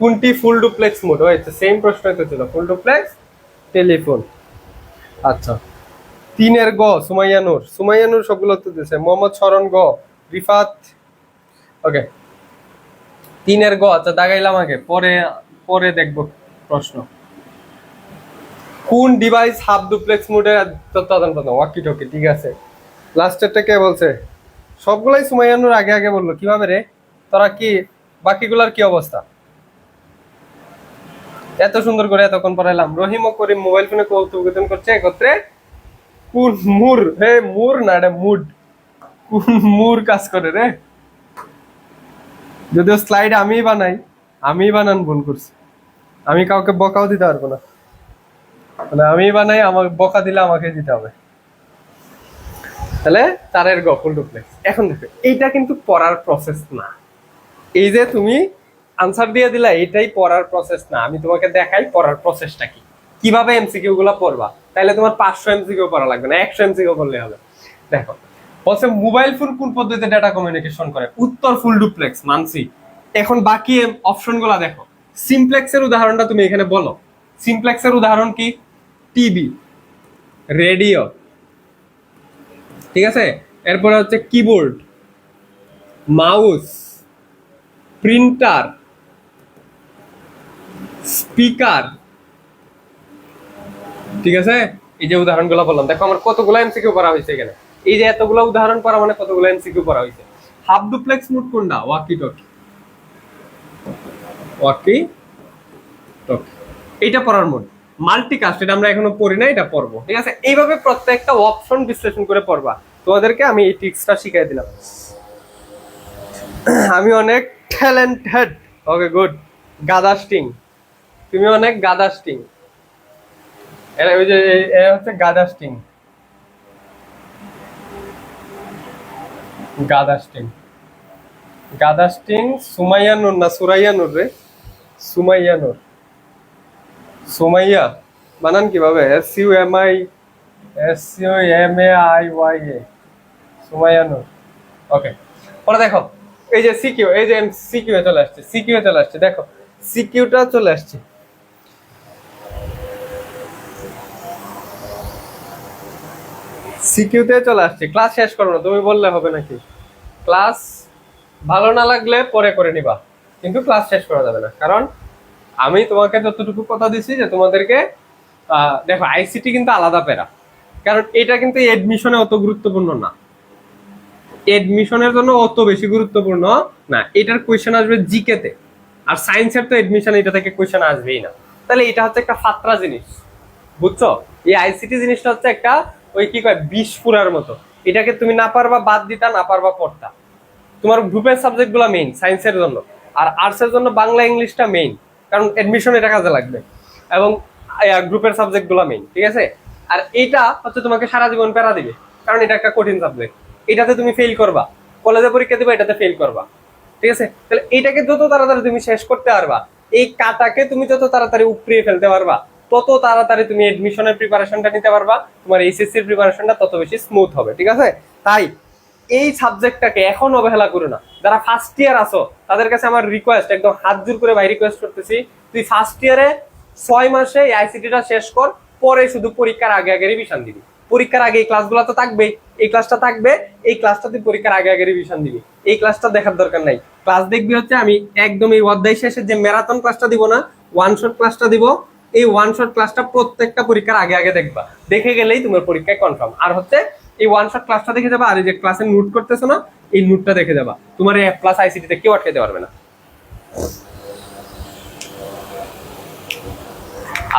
কোনটি ফুল ডুপ্লেক্স মোড? হয়েছে সেম প্রশ্নই তো ছিল, ফুল ডুপ্লেক্স টেলিফোন। আচ্ছা 3 এর গ সুমাইয়া নূর, সুমাইয়া নূর সবগুলো উত্তর দিয়েছে। মোহাম্মদ শরণ গ, রিফাত। ওকে 3 এর গ, আচ্ছা দাগাইলাম আগে, পরে পরে দেখবো প্রশ্ন। কোন ডিভাইস হাফ ডুপ্লেক্স মোডে তথ্য আদান প্রদান? ওয়াকি টকি, ঠিক আছে। লাস্টেরটা কে বলছে? সবগুলাই সুমাইয়ানুর আগে আগে বললো, কিভাবে রে? তোরা কি বাকিগুলার কি অবস্থা? এত সুন্দর করে এতক্ষণ পড়াইলাম। রহিম ও করিম মোবাইল ফোনে কথোপকথন করছে একত্রে। কোন মুর? হে মুর না, এটা মুড। কোন মুর কাজ করে রে? যদিও স্লাইড আমি বানাই, আমি বানান ভুল করছি। আমি কাউকে বকাও দিতে পারবো না, মানে আমি বানাই, আমাকে বকা দিলে আমাকে দিতে হবে। তাহলে তারের গ ফুল ডুপ্লেক্স। এখন দেখো এইটা কিন্তু পড়ার প্রসেস না। এই যে তুমি আনসার দিয়ে দিলা, এটাই পড়ার প্রসেস না। আমি তোমাকে দেখাই পড়ার প্রসেসটা কি, কিভাবে এমসিকিউ গুলা পড়বা। তাহলে তোমার 500 এমসিকিউ পড়া লাগবে না, 100 এমসিকিউ পড়লে হবে। দেখো বলছে মোবাইল ফোন কোন পদ্ধতিতে ডেটা কমিউনিকেশন করে? উত্তর ফুল ডুপ্লেক্স, মানছি। এখন বাকি অপশন গুলা দেখো। সিমপ্লেক্সের উদাহরণটা তুমি এখানে বলো। সিমপ্লেক্সের উদাহরণ কি? টিভি, রেডিও, ঠিক আছে। এরপরে হচ্ছে কিবোর্ড, মাউস, প্রিন্টার, স্পিকার, ঠিক আছে। এই যে উদাহরণগুলো বললাম, দেখো আমার কতগুলো এমসিকিউ করা হয়েছে এখানে। এই যে এতগুলো উদাহরণ করা মানে কতগুলো এমসিকিউ করা হয়েছে। হাফ ডুপ্লেক্স মোড কোনটা? ওয়াকি টকি, ওয়াকি টকি, এইটা পড়ার মোড। মাল্টিকাস্ট এটা আমরা এখনো পড়ি না, এটা পড়বো, ঠিক আছে। এইভাবে প্রত্যেকটা অপশন বিশ্লেষণ করে পড়বা। তোমাদেরকে আমি এই ট্রিক্সটা শিখাই দিলাম। আমি অনেক ট্যালেন্টেড। Okay good. গাদা স্টিং, তুমি অনেক গাদা স্টিং। এরা ওই যে এরা হচ্ছে গাদা স্টিং, গাদা স্টিং, গাদা স্টিং। সুমাইয়া নূর না সুরাইয়া নূর রে? সুমাইয়া নূর, সুমাইয়া বানান কিভাবে? SUMAIYA, সুমাইয়া নূর। ওকে, পরে দেখো এই যে সিকিউ, এই যে সিকিউ এ চলে আসছে, সিকিউ এ চলে আসছে, দেখো সিকিউটা চলে আসছে। সিকিউতে চলে আসছে। ক্লাস শেষ করো না, তুমি বললে হবে নাকি? ক্লাস ভালো না লাগলে পরে করে নিবা, কিন্তু ক্লাস শেষ করা যাবে না। কারণ আমি তোমাকে যতটুকু কথা দিছি যে তোমাদেরকে দেখো আইসিটি কিন্তু আলাদা প্যারা, কারণ এটা কিন্তু এডমিশনে অত গুরুত্বপূর্ণ না, এডমিশনের জন্য অত বেশি গুরুত্বপূর্ণ না। এটার কোয়েশ্চেন আসবে জিকে তে, আর সায়েন্সের তো এডমিশন এটা থেকে কোয়েশ্চেন আসবেই না। তাহলে এটা হচ্ছে একটা ফাত্রা জিনিস, বুঝছো? এই আইসিটি জিনিসটা হচ্ছে একটা ওই কি কয় বিষ পুরার মতো, এটাকে তুমি না পারবা বাদ দিতা, না পারবা পড়তা। তোমার গ্রুপের সাবজেক্ট গুলো মেইন সায়েন্সের জন্য, আর আর্টস এর জন্য বাংলা ইংলিশটা মেইন, কারণ এডমিশন এটা কাজে লাগবে, এবং গ্রুপের সাবজেক্ট গুলো মেইন, ঠিক আছে? আর এইটা হচ্ছে তোমাকে সারা জীবন প্যারা দিবে, কারণ এটা একটা কঠিন সাবজেক্ট, এটাতে তুমি ফেল করবা, কলেজে পরীক্ষা দিবা এটাতে ফেল করবা, ঠিক আছে? তাহলে এইটাকে যত তাড়াতাড়ি তুমি শেষ করতে পারবা, এই কাটাকে তুমি যত তাড়াতাড়ি উপড়িয়ে ফেলতে পারবা, তত তাড়াতাড়ি তুমি এডমিশনের প্রিপারেশনটা নিতে পারবা, তোমার এইচএসসির প্রিপারেশনটা তত বেশি স্মুথ হবে, ঠিক আছে? তাই এই সাবজেক্টটাকে এখন অবহেলা করো না। যারা ফার্স্ট ইয়ার আছো তাদের কাছে আমার রিকোয়েস্ট, একদম হাত জোর করে ভাই রিকোয়েস্ট করতেছি, তুই ফার্স্ট ইয়ারে 6 মাসে এই আইসিটিটা শেষ কর, পরে শুধু পরীক্ষার আগে আগে রিভিশন দিবি। পরীক্ষার আগে এই ক্লাসগুলো তো থাকবেই, এই ক্লাসটা থাকবে, এই ক্লাসটা তুই পরীক্ষার আগে আগে রিভিশন দিবি। এই ক্লাসটা দেখার দরকার নাই, ক্লাস দেখবি হচ্ছে আমি একদম এই অধ্যায় শেষে যে ম্যারাথন ক্লাসটা দিব না, ওয়ান শট ক্লাসটা দিব, এই ওয়ান শট ক্লাসটা প্রত্যেকটা পরীক্ষার আগে আগে দেখবা, দেখে গেলেই তোমার পরীক্ষায় কনফার্ম। আর হচ্ছে এই ওয়ান শট ক্লাসটা দেখে যাবা, আর এই যে ক্লাসে নোট করতেছো না, এই নোটটা দেখে যাবা, তোমার এই প্লাস আইসিটি তে কেউ আটকাতে পারবে না।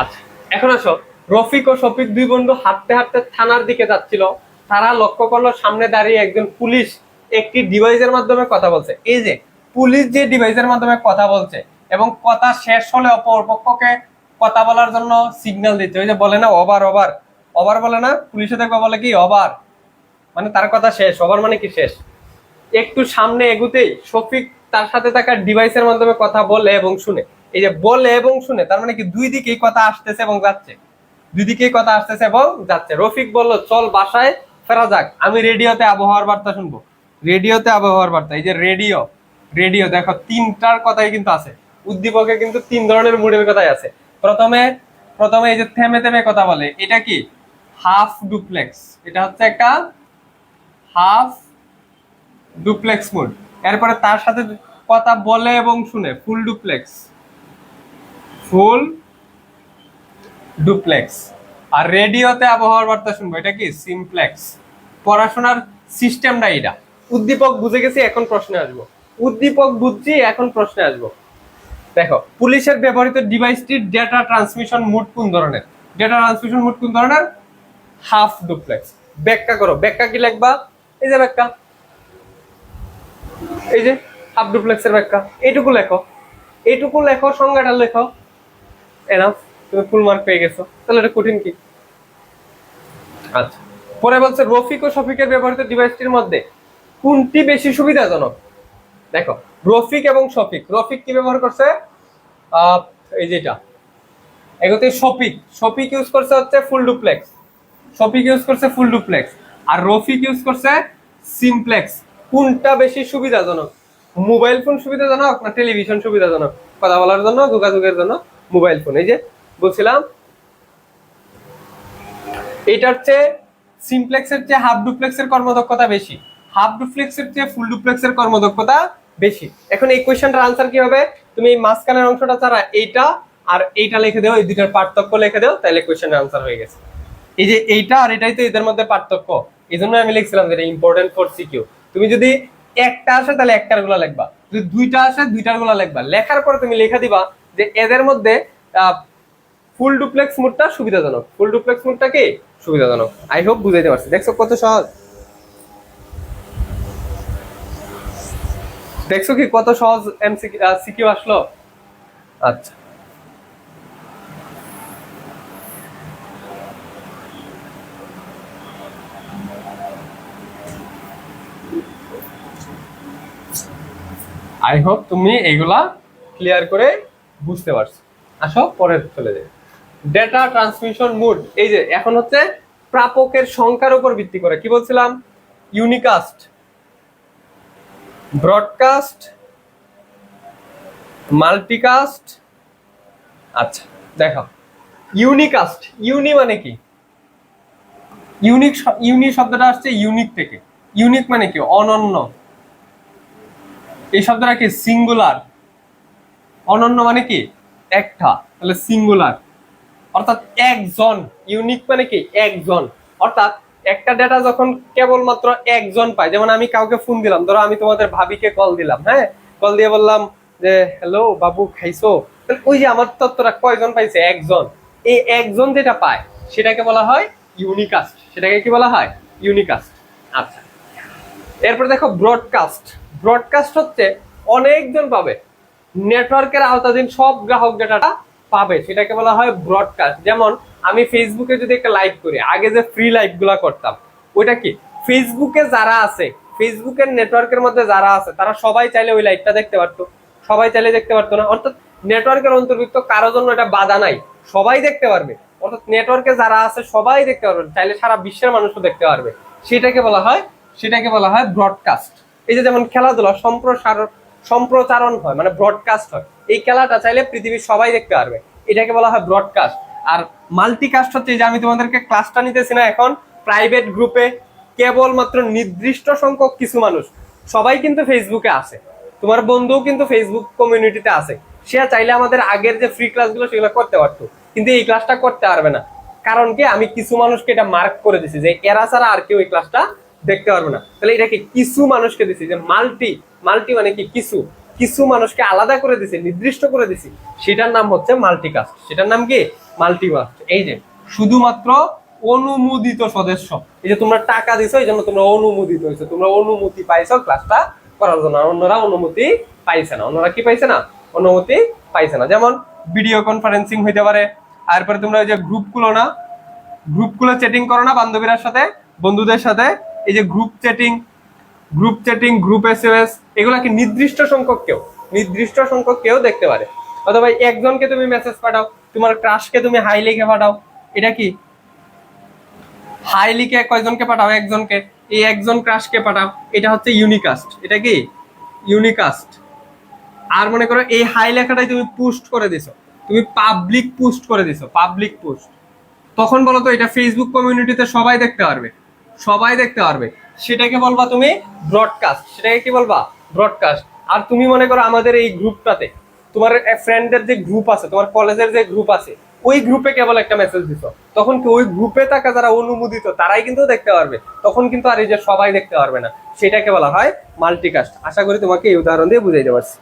আচ্ছা, এখন আসো, রফিক ও শফিক দুই বন্ধু হাঁটতে হাঁটতে থানার দিকে যাচ্ছিল। তারা লক্ষ্য করলো সামনে দাঁড়িয়ে একজন পুলিশ একটি ডিভাইসের মাধ্যমে কথা বলছে। এই যে পুলিশ যে ডিভাইসের মাধ্যমে কথা বলছে, এবং কথা শেষ হলে অপর পক্ষকে কথা বলার জন্য সিগন্যাল দিচ্ছে। ওই যে বলে না ওভার ওভার, ওভার বলে না পুলিশে, দেখবা বলে কি ওভার, মানে তার কথা শেষ, ওভার মানে কি শেষ। একটু সামনে এগুতেই শফিক তার সাথে থাকা ডিভাইসের মাধ্যমে কথা বলে এবং শুনে। এই যে বলে এবং শুনে, তার মানে কি দুই দিকেই কথা আসতেছে এবং যাচ্ছে, দুই দিকেই কথা আসতেছে এবং যাচ্ছে। রফিক বলল চল বাসায় ফেরা যাক, আমি রেডিওতে আবহাওয়ার বার্তা শুনবো। রেডিওতে আবহাওয়ার বার্তা, এই যে রেডিও, রেডিও দেখো তিনটার কথাই কিন্তু আছে, উদ্দীপকে কিন্তু 3 ধরনের মুডের কথাই আছে। প্রথমে প্রথমে এই যে থেমে থেমে কথা বলে, এটা কি হাফ ডুপ্লেক্স, এটা হচ্ছে একটা হাফ ডুপ্লেক্স মোড। এরপরে তার সাথে কথা বলে এবং শুনে ফুল ডুপ্লেক্স, ফুল ডুপ্লেক্স। আর রেডিওতে আবহাওয়ার বার্তা শুনবো, এটা কি সিমপ্লেক্স। পড়াশোনার সিস্টেমটা এটা। উদ্দীপক বুঝে গেছি, এখন প্রশ্নে আসবো। উদ্দীপক বুঝছি, এখন প্রশ্নে আসবো। দেখো পুলিশের ব্যবহৃত ডিভাইসটির ডেটা ট্রান্সমিশন মোড কোন ধরনের? ডেটা ট্রান্সমিশন মোড কোন ধরনের? Half duplex. ব্যাখ্যা করো, ব্যাখ্যা কি লিখবা? এই যে ব্যাখ্যা, এই যে হাফ ডুপ্লেক্সের ব্যাখ্যা, এইটুকু লেখো, এইটুকু লেখো, সংজ্ঞাটা লেখো, এনাফ, তুমি ফুল মার্ক পেয়ে গেছো। তাহলে এটা কঠিন কি? আচ্ছা, পরে বলছে রফিক ও শফিকের ব্যবহৃত ডিভাইসটির মধ্যে কোনটি বেশি সুবিধাজনক? দেখো রফিক এবং শফিক, রফিক কি ব্যবহার করছে? এই যেটা এগোতে শফিক, শফিক ইউজ করছে হচ্ছে ফুল ডুপ্লেক্স, শফিক ইউজ করছে ফুল ডুপ্লেক্স, আর রফিক ইউজ করছে সিমপ্লেক্স। কোনটা বেশি সুবিধাজনক? মোবাইল ফোন সুবিধাজনক না টেলিভিশন সুবিধাজনক? কথা বলার জন্য, যোগাযোগের জন্য মোবাইল ফোন। এই যে বলছিলাম এটার চেয়ে সিমপ্লেক্সের চেয়ে হাফ ডুপ্লেক্সের কর্মদক্ষতা বেশি, হাফ ডুপ্লেক্সের চেয়ে ফুল ডুপ্লেক্সের কর্মদক্ষতা বেশি। এখন এই কোয়েশ্চেনটার আনসার কি হবে? তুমি এই মাঝখানের অংশটা ছাড়া এইটা আর এইটা লিখে দাও, এই দুইটার পার্থক্য লিখে দাও, তাহলে কোয়েশ্চেনের আনসার হয়ে গেছে। এই যে এইটা আর এটাই তো এদের মধ্যে পার্থক্য, এই জন্য আমি লিখছিলাম যে এটা ইম্পর্টেন্ট ফর সিকিউ। তুমি যদি একটা আসে তাহলে একটার গুলা লিখবা, যদি দুইটা আসে দুইটার গুলা লিখবা। লেখার পরে তুমি লিখে দিবা যে এদের মধ্যে ফুল ডুপ্লেক্স মোডটা সুবিধাজনক, ফুল ডুপ্লেক্স মোডটা কি সুবিধাজনক। আই হোপ বুঝাইতে পারছি। দেখছো কত সহজ, দেখছো কি কত সহজ সিকিউ আসলো। আচ্ছা, আই হোপ তুমি এগুলা ক্লিয়ার করে বুঝতে পারছো। আসো পরে চলে যাই। ডেটা ট্রান্সমিশন মোড, এই যে এখন হচ্ছে প্রাপকের সংখ্যার উপর ভিত্তি করে কি বলছিলাম, ইউনিকাস্ট, ব্রডকাস্ট, মাল্টিকাস্ট। আচ্ছা দেখো, ইউনিকাস্ট, ইউনি মানে কি, ইউনিক, ইউনি শব্দটা আসছে ইউনিক থেকে। ইউনিক মানে কি, অনন্য। এই শব্দটা কি, সিঙ্গুলার। অনন্য মানে কি, একটা, তাহলে সিঙ্গুলার, অর্থাৎ একজন। ইউনিক মানে কি, একজন। অর্থাৎ একটা ডেটা যখন কেবলমাত্র একজন পায়, যেমন আমি কাউকে ফোন দিলাম, ধরো আমি তোমাদের ভাবিকে কল দিলাম, হ্যাঁ, কল দিয়ে বললাম যে হ্যালো বাবু খাইছো, তাহলে ওই যে আমার তথ্যটা কয়জন পাইছে, একজন। এই একজন যেটা পায় সেটাকে বলা হয় ইউনিকাস্ট, সেটাকে কি বলা হয়, ইউনিকাস্ট। আচ্ছা, এরপর দেখো ব্রডকাস্ট। ব্রডকাস্ট হচ্ছে অনেকজন পাবে, নেটওয়ার্কের আওতাধীন সব গ্রাহক ডেটাটা পাবে, সেটাকে বলা হয় ব্রডকাস্ট। যেমন আমি ফেসবুকে যদি একটা লাইভ করি, আগে যে ফ্রি লাইভ গুলা করতাম, ওইটা কি, ফেসবুকে যারা আছে, ফেসবুকের নেটওয়ার্কের মধ্যে যারা আছে তারা সবাই চাইলে ওই লাইভটা দেখতে পারতো, সবাই চাইলে দেখতে পারতো না। অর্থাৎ নেটওয়ার্কের অন্তর্ভুক্ত কারো জন্য এটা বাধা নাই, সবাই দেখতে পারবে। অর্থাৎ নেটওয়ার্কে যারা আছে সবাই দেখতে পারবে, চাইলে সারা বিশ্বের মানুষও দেখতে পারবে, সেটাকে বলা হয়, সেটাকে বলা হয় ব্রডকাস্ট। এই যে যেমন খেলাধুলা সম্প্রচারণ হয়, মানে ব্রডকাস্ট হয়, এই খেলাটা চাইলে পৃথিবীর সবাই দেখতে পারবে, এটাকে বলা হয় ব্রডকাস্ট। আর মাল্টিকাস্ট হচ্ছে, যে আমি তোমাদেরকে ক্লাসটা নিতেছি না এখন, প্রাইভেট গ্রুপে কেবলমাত্র নির্দিষ্ট সংখ্যক কিছু মানুষ, সবাই কিন্তু ফেসবুকে আছে, তোমার বন্ধুও কিন্তু ফেসবুক কমিউনিটিতে আছে, সে চাইলে আমাদের আগের যে ফ্রি ক্লাসগুলো সেগুলো করতে পারতো, কিন্তু এই ক্লাসটা করতে পারবে না। কারণ কি, আমি কিছু মানুষকে এটা মার্ক করে দিছি যে এরা ছাড়া আর কেউ এই ক্লাসটা দেখতে পারবে না। তাহলে এটাকে কিছু মানুষকে দিছি, যে মাল্টি, মাল্টি মানে কি, কিছু, কিছু মানুষকে আলাদা করে দিছি, নির্দিষ্ট করে দিছি, সেটার নাম হচ্ছে মাল্টিকাস্ট। সেটার নাম কি, মাল্টিকাস্ট। এই যে শুধুমাত্র অনুমোদিত সদস্য, এই যে তোমরা টাকা দিছো, এই জন্য তোমরা অনুমোদিত হয়েছো, তোমরা অনুমতি পাইছো ক্লাসটা করার জন্য, অন্যরা অনুমতি পাইছে না। অন্যরা কি পাইছে না, অনুমতি পাইছে না। যেমন ভিডিও কনফারেন্সিং হইতে পারে, তারপরে তোমরা ওই যে গ্রুপগুলো না, গ্রুপগুলো চ্যাটিং করো না বান্ধবীর সাথে, বন্ধুদের সাথে, এই যে গ্রুপ চ্যাটিং, গ্রুপ এসএমএস, এগুলা কি নির্দিষ্ট সংখ্যক কেউ, নির্দিষ্ট সংখ্যক কেউ দেখতে পারে। অথবা একজনকে তুমি মেসেজ পাঠাও, তোমার ক্রাশকে তুমি হাই লিখে পাঠাও, এটা কি, হাই লিখে কয়জনকে পাঠাও, একজনকে, এই একজন ক্রাশকে পাঠাও, এটা হচ্ছে ইউনিকাস্ট। এটা কি, ইউনিকাস্ট। আর মনে করো এই হাই লেখাটাই তুমি পোস্ট করে দিছো, তুমি পাবলিক পোস্ট করে দিছো, পাবলিক পোস্ট, তখন বলো তো এটা ফেসবুক কমিউনিটিতে সবাই দেখতে পারবে, সবাই দেখতে পারবে, সেটাকে বলবা তুমি ব্রডকাস্ট, সেটাকে কি বলবা, ব্রডকাস্ট। আর তুমি মনে করো আমাদের এই গ্রুপটাতে তোমার ফ্রেন্ডদের যে গ্রুপ আছে, তোমার কলেজের যে গ্রুপ আছে, ওই গ্রুপে কেবল একটা মেসেজ দিছো, তখন কি ওই গ্রুপে থাকা যারা অনুমোদিত তারাই কিন্তু দেখতে পারবে, তখন কিন্তু আর এই যে সবাই দেখতে পারবে না, সেটাকে বলা হয় মাল্টিকাস্ট। আশা করি তোমাকে এই উদাহরণ দিয়ে বুঝাইতে পারছি।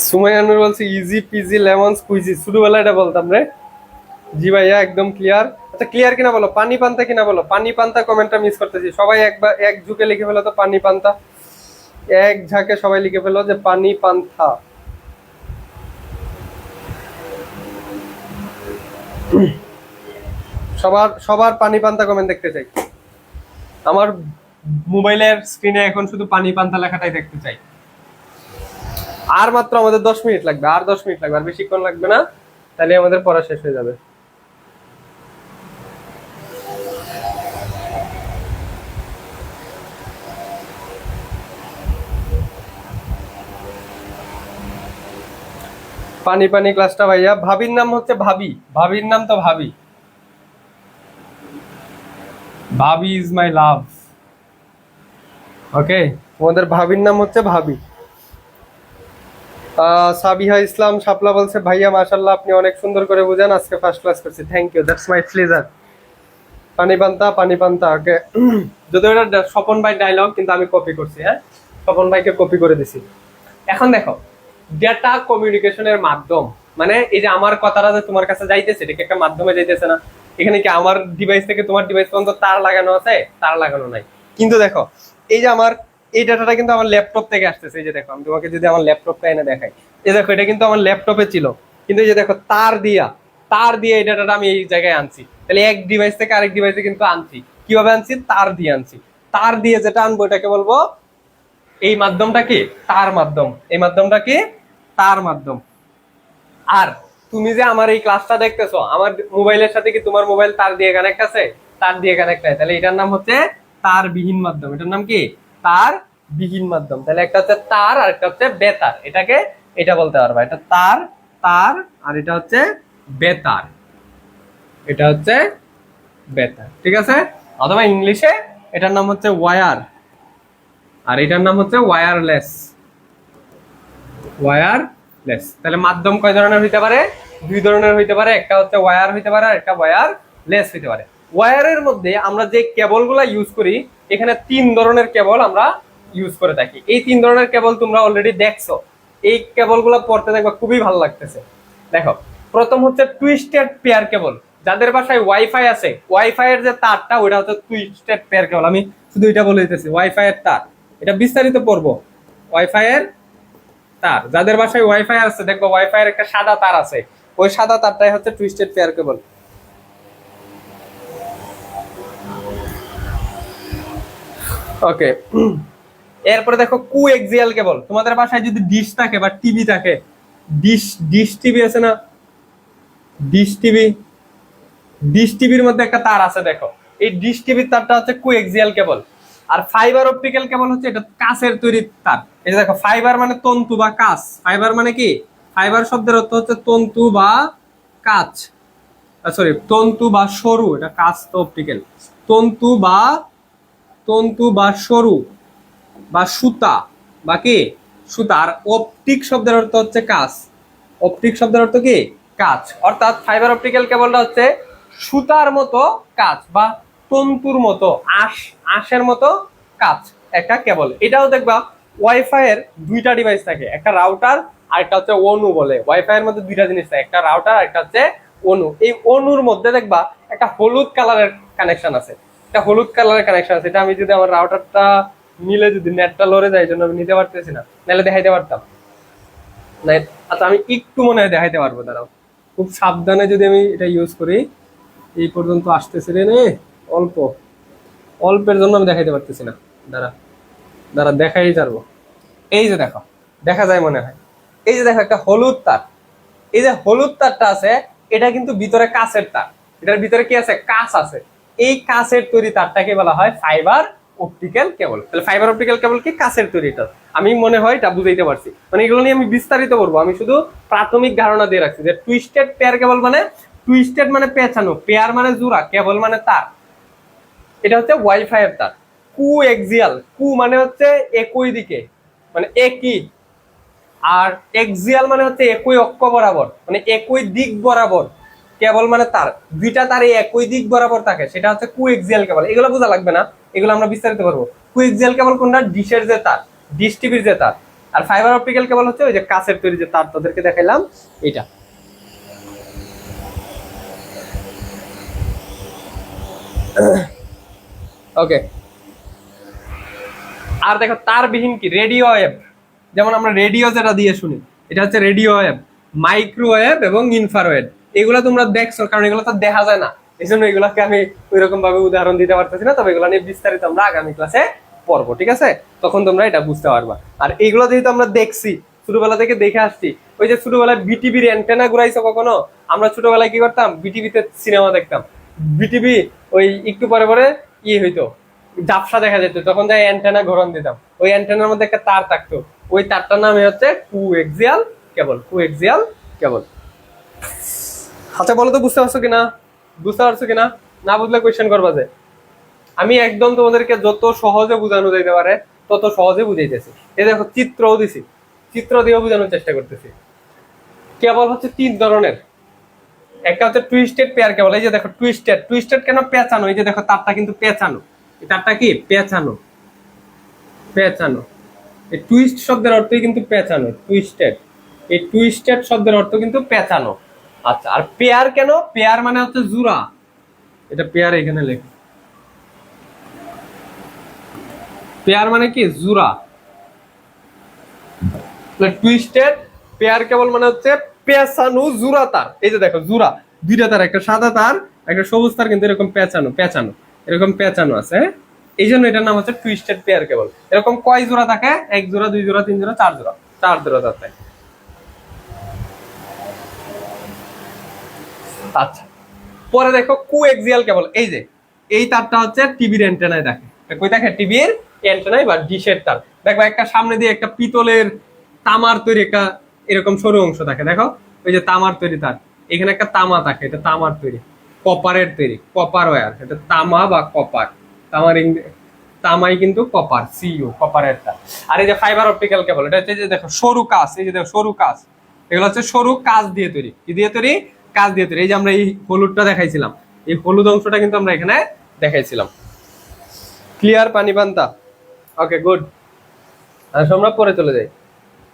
সুমাইয়ানুর বলছে ইজি পিজি লেমন স্কুইজি, ছোটবেলা এটা বলতাম রে। জি ভাইয়া একদম ক্লিয়ার। আচ্ছা ক্লিয়ার কিনা বলো, পানি পান্তা কিনা বলো, পানি পান্তা কমেন্টটা মিস করতেছি, সবাই একবার এক ঝুঁকে লিখে ফেলো তো পানি পান্তা, এক ঝাঁকে সবাই লিখে ফেলো যে পানি পান্তা। সবার সবার পানি পান্তা কমেন্ট দেখতে চাই, আমার মোবাইলের স্ক্রিনে এখন শুধু পানি পান্তা লেখাটাই দেখতে চাই। আর মাত্র আমাদের 10 মিনিট লাগবে, আর 10 মিনিট লাগবে, আর বেশিক্ষণ লাগবে না, তাহলে আমাদের পড়া শেষ হয়ে যাবে। পানি পানি ক্লাসটা ভাইয়া, ভাবির নাম হচ্ছে ভাবি, ভাবির নাম তো ভাবি, ভাবি ইজ মাই লাভ। ওকে, তোমাদের ভাবির নাম হচ্ছে ভাবি। সাবিহা ইসলাম শাপলা বলছে ভাইয়া মাশাল্লাহ আপনি অনেক সুন্দর করে বুঝেন, আজকে ফার্স্ট ক্লাস করছি, thank you, that's my pleasure. পানি পান্তা, পানি পান্তা, ওকে। যদিও এটা স্বপন ভাই ডায়লগ, কিন্তু আমি কপি করছি, হ্যাঁ, স্বপন ভাইকে কপি করে দিছি। এখন দেখো ডেটা কমিউনিকেশনের মাধ্যম, মানে এই যে আমার কথাটা যে তোমার কাছে যাইতেছে, এটা কি একটা মাধ্যমে যাইতেছে না? এখানে কি আমার ডিভাইস থেকে তোমার ডিভাইস পর্যন্ত তার লাগানো আছে? তার লাগানো নাই। কিন্তু দেখো এই যে আমার এই ডাটাটা কিন্তু আমার ল্যাপটপ থেকে আসতেছে, এই যে দেখো আমি তোমাকে যদি আমার ল্যাপটপটা এনে দেখাই, এই দেখো এটা কিন্তু আমার ল্যাপটপে ছিল, কিন্তু এই যে দেখো তার দিয়া, তার দিয়ে এই ডাটাটা আমি এই জায়গায় আনছি, তাহলে এক ডিভাইস থেকে আরেক ডিভাইসে কিন্তু আনছি। কিভাবে আনছি? তার দিয়ে আনছি। তার দিয়ে যেটা আনবো এটাকে বলবো, এই মাধ্যমটা কি? তার মাধ্যম। এই মাধ্যমটা কি? তার মাধ্যম। আর তুমি যে আমার এই ক্লাসটা দেখতেছো, আমার মোবাইলের সাথে কি তোমার মোবাইল তার দিয়ে কানেক্ট আছে? তার দিয়ে কানেক্ট আছে, তাহলে এটার নাম হচ্ছে তার বিহীন মাধ্যম। এটার নাম কি? তার বিহীন মাধ্যম। তাহলে একটা হচ্ছে তার আর একটা হচ্ছে বেতার। এটাকে এটা বলতে পারবা, এটা তার, তার, আর এটা হচ্ছে বেতার। এটা হচ্ছে বেতার, ঠিক আছে? অথবা ইংলিশে এটার নাম হচ্ছে ওয়্যার, আর এটার নাম হচ্ছে ওয়্যারলেস। ওয়্যারলেস। তাহলে মাধ্যম কয় ধরনের হইতে পারে? দুই ধরনের হইতে পারে, একটা হচ্ছে ওয়্যার হইতে পারে আর একটা ওয়্যারলেস হইতে পারে। ওয়্যারের মধ্যে আমরা যে কেবলগুলো ইউজ করি, এখানে তিন ধরনের কেবল আমরা ইউজ করে থাকি। এই তিন ধরনের কেবল তোমরা অলরেডি দেখছো। এই কেবলগুলো পড়তে দেখবা খুবই ভালো লাগতেছে। দেখো, প্রথম হচ্ছে টুইস্টেড পেয়ার কেবল। যাদের বাসায় ওয়াইফাই আছে, ওয়াইফাই এর যে তারটা ওটা হচ্ছে টুইস্টেড পেয়ার কেবল। আমি শুধু এটা বলে দিতেছি, ওয়াইফাই এর তার, এটা বিস্তারিত পড়বো। ওয়াইফাই এর তার, যাদের বাসায় ওয়াইফাই আছে দেখবো ওয়াইফাই এর একটা সাদা তার আছে, ওই সাদা তারটাই হচ্ছে টুইস্টেড পেয়ার কেবল। ওকে, এরপরে দেখো কোএক্সিয়াল কেবল। তোমাদের বাসায় যদি ডিশ থাকে বা টিভি থাকে, ডিশ ডিশ টিভি আছে না, ডিশ টিভি, ডিশ টিভির মধ্যে একটা তার আছে দেখো, এই ডিশ টিভির তারটা হচ্ছে কোএক্সিয়াল কেবল। আর ফাইবার অপটিক্যাল কেবল হচ্ছে এটা কাঁচের তৈরি তার। এই যে দেখো, ফাইবার মানে তন্তু বা কাঁচ, ফাইবার মানে কি? ফাইবার শব্দের অর্থ হচ্ছে তন্তু বা কাঁচ, সরি তন্তু বা সরু, এটা কাঁচ তো অপটিক্যাল। তন্তু বা, তন্তু বা সরু বা সুতা বা কি? সুতা। আর অপটিক শব্দের অর্থ হচ্ছে কাঁচ। অপটিক শব্দের অর্থ কি? কাঁচ। অর্থাৎ ফাইবার অপটিক্যাল কেবলটা হচ্ছে সুতার মতো কাঁচ বা তন্তুর মতো, আঁশের মতো কাঁচ একটা কেবল। এটাও দেখবা ওয়াইফাই এর দুইটা ডিভাইস থাকে, একটা রাউটার আর একটা হচ্ছে অনু বলে। ওয়াইফাই এর মধ্যে দুইটা জিনিস থাকে, একটা রাউটার আর একটা হচ্ছে অনু। এই অনুর মধ্যে দেখবা একটা হলুদ কালারের কানেকশন আছে, একটা হলুদ কালারের কানেকশন আছে। এটা আমি যদি আমার রাউটারটা মিলে যদি নেটটা লড়ে যায়, জন্য আমি নিতে পারতেছি না, নাহলে দেখাইতে পারতাম। আচ্ছা, আমি একটু মনে হয় দেখাইতে পারবো, দাঁড়াও। খুব সাবধানে যদি আমি এটা ইউজ করি, এই পর্যন্ত আসতেছে রে নে, অল্প অল্পের জন্য আমি দেখাইতে পারতেছি না। দাঁড়া দাঁড়া, দেখাই পারবো। এই যে দেখো, দেখা যায় মনে হয়। এই যে দেখো, একটা হলুদ তার। এই যে হলুদ তারটা আছে, এটা কিন্তু ভিতরে কাঁচের তার। এটার ভিতরে কি আছে? কাঁচ আছে। এই কাঁচের তৈরি তারটাকে বলা হয় ফাইবার অপটিক্যাল কেবল। তাহলে ফাইবার অপটিক্যাল কেবল কি? কাঁচের তৈরি তার। আমি মনে হয় এটা বুঝাইতে পারছি। মানে এগুলো নিয়ে আমি বিস্তারিত করবো, আমি শুধু প্রাথমিক ধারণা দিয়ে রাখছি যে টুইস্টেড পেয়ার কেবল মানে, টুইস্টেড মানে পেঁচানো, পেয়ার মানে জোড়া, কেবল মানে তার। এটা হচ্ছে ওয়াইফাই এর তার। কোএক্সিয়াল, কু মানে হচ্ছে একই দিকে, মানে একই, আর এক্সিয়াল মানে হচ্ছে একই অক্ষ বরাবর, মানে একই দিক বরাবর। কেবল মানে তার, দুইটা তার একই দিক বরাবর থাকে, সেটা হচ্ছে কোএক্সিয়াল কেবল। এগুলো বোঝা লাগবে না, এগুলো আমরা বিস্তারিত করবো। কোএক্সিয়াল কেবল কোনটা? ডিশের যে তার, ডিশ টিভির যে তার। আর ফাইবার অপটিক্যাল কেবল হচ্ছে ওই যে কাঁচের তৈরি যে তার, তোদেরকে দেখাইলাম এটা। ওকে, আর দেখো তারবিহীন কি? Radio wave. যেমন আমরা রেডিও যেটা দিয়ে শুনি, এটা হচ্ছে রেডিও ওয়েভ, মাইক্রোওয়েভ এবং ইনফ্রারেড। এগুলো তোমরা দেখছো, কারণ এগুলো তো দেখা যায় না, এই জন্য এগুলোকে আমি ওই রকম ভাবে উদাহরণ দিতে পারতেছি না। তবে এগুলো নিয়ে বিস্তারিত আমরা আগামী ক্লাসে পড়বো, ঠিক আছে? তখন তোমরা এটা বুঝতে পারবা। আর এগুলো যেহেতু আমরা দেখছি, ছোটবেলা থেকে দেখে আসছি, ওই যে ছোটবেলায় বিটিভির অ্যান্টেনা ঘুরাইছো কখনো? আমরা ছোটবেলায় কি করতাম? বিটিভিতে সিনেমা দেখতাম। বিটিভি ওই একটু পরে পরে হইতো, ঝাপসা দেখা যেত, তখন যাই অ্যান্টেনা ঘোরান দিতাম। ওই অ্যান্টেনার মধ্যে একটা তার থাকতো, ওই তারটার নামে হচ্ছে কোএক্সিয়াল কেবল। Coaxial cable. আচ্ছা বলো তো, বুঝতে পারছো কিনা? বুঝতে পারছো কিনা? না বুঝলে কোয়েশ্চেন করবা যে। আমি একদম তোমাদেরকে যত সহজে বোঝানো যাইতে পারে তত সহজে বুঝাইতেছি। এই দেখো, চিত্রও দিছি, চিত্র দিয়েও বোঝানোর চেষ্টা করতেছি। কেবল হচ্ছে তিন ধরনের। একটা হচ্ছে টুইস্টেড পেয়ার কেবল। এই যে দেখো টুইস্টেড, টুইস্টেড কেন? পেঁচানো। এই যে দেখো, তারটা কিন্তু পেঁচানো, তারটা কি? পেঁচানো, পেঁচানো। এই টুইস্ট শব্দের অর্থই কিন্তু পেঁচানো, টুইস্টেড। এই টুইস্টেড শব্দের অর্থ কিন্তু পেঁচানো। আচ্ছা, আর পেয়ার কেন? পেয়ার মানে হচ্ছে জোড়া। এটা পেয়ার এখানে লেখে, পেয়ার মানে কি? জোড়া। টুইস্টেড পেয়ার কেবল মানে হচ্ছে পেঁচানো জোড়া তার। এই যে দেখো, জোড়া, দুইটা তার, একটা সাদা তার একটা সবুজ তার, কিন্তু এরকম পেঁচানো পেঁচানো এরকম পেঁচানো আছে, হ্যাঁ? এই জন্য এটার নাম হচ্ছে টুইস্টেড পেয়ার কেবল। এরকম কয় জোড়া থাকে? এক জোড়া, দুই জোড়া, তিন জোড়া, চার জোড়া, চার জোড়া তার থাকে। আচ্ছা, পরে দেখো কোএক্সিয়াল কেবল। এই যে এই তারটা হচ্ছে টিভির অ্যান্টেনায় দেখে, কই দেখে? টিভির অ্যান্টেনায় বা ডিশের তার। দেখো একটা সামনে দিয়ে একটা পিতলের তামার তৈরি একটা এরকম সরু অংশ থাকে, দেখো ওই যে তামার তৈরি তার, এখানে একটা তামা থাকে, এটা তামার তৈরি, কপারের তৈরি, কপার ওয়্যার, এটা তামা বা কপার। তামার তামাই কিন্তু কপার, সিইউ কপারের তার। আর এই যে ফাইবার অপটিক্যাল কেবল, এটা হচ্ছে যে দেখো সরু কাজ, এই যে দেখো সরু কাজ, এগুলো হচ্ছে সরু কাজ দিয়ে তৈরি। কি দিয়ে তৈরি? কাজ দিয়ে তৈরি। এই যে আমরা এই হলুদটা দেখাইছিলাম, এই হলুদ অংশটা কিন্তু আমরা এখানে দেখাইছিলাম। ক্লিয়ার পানি পান্তা? ওকে, গুড। আমরা পরে চলে যাই,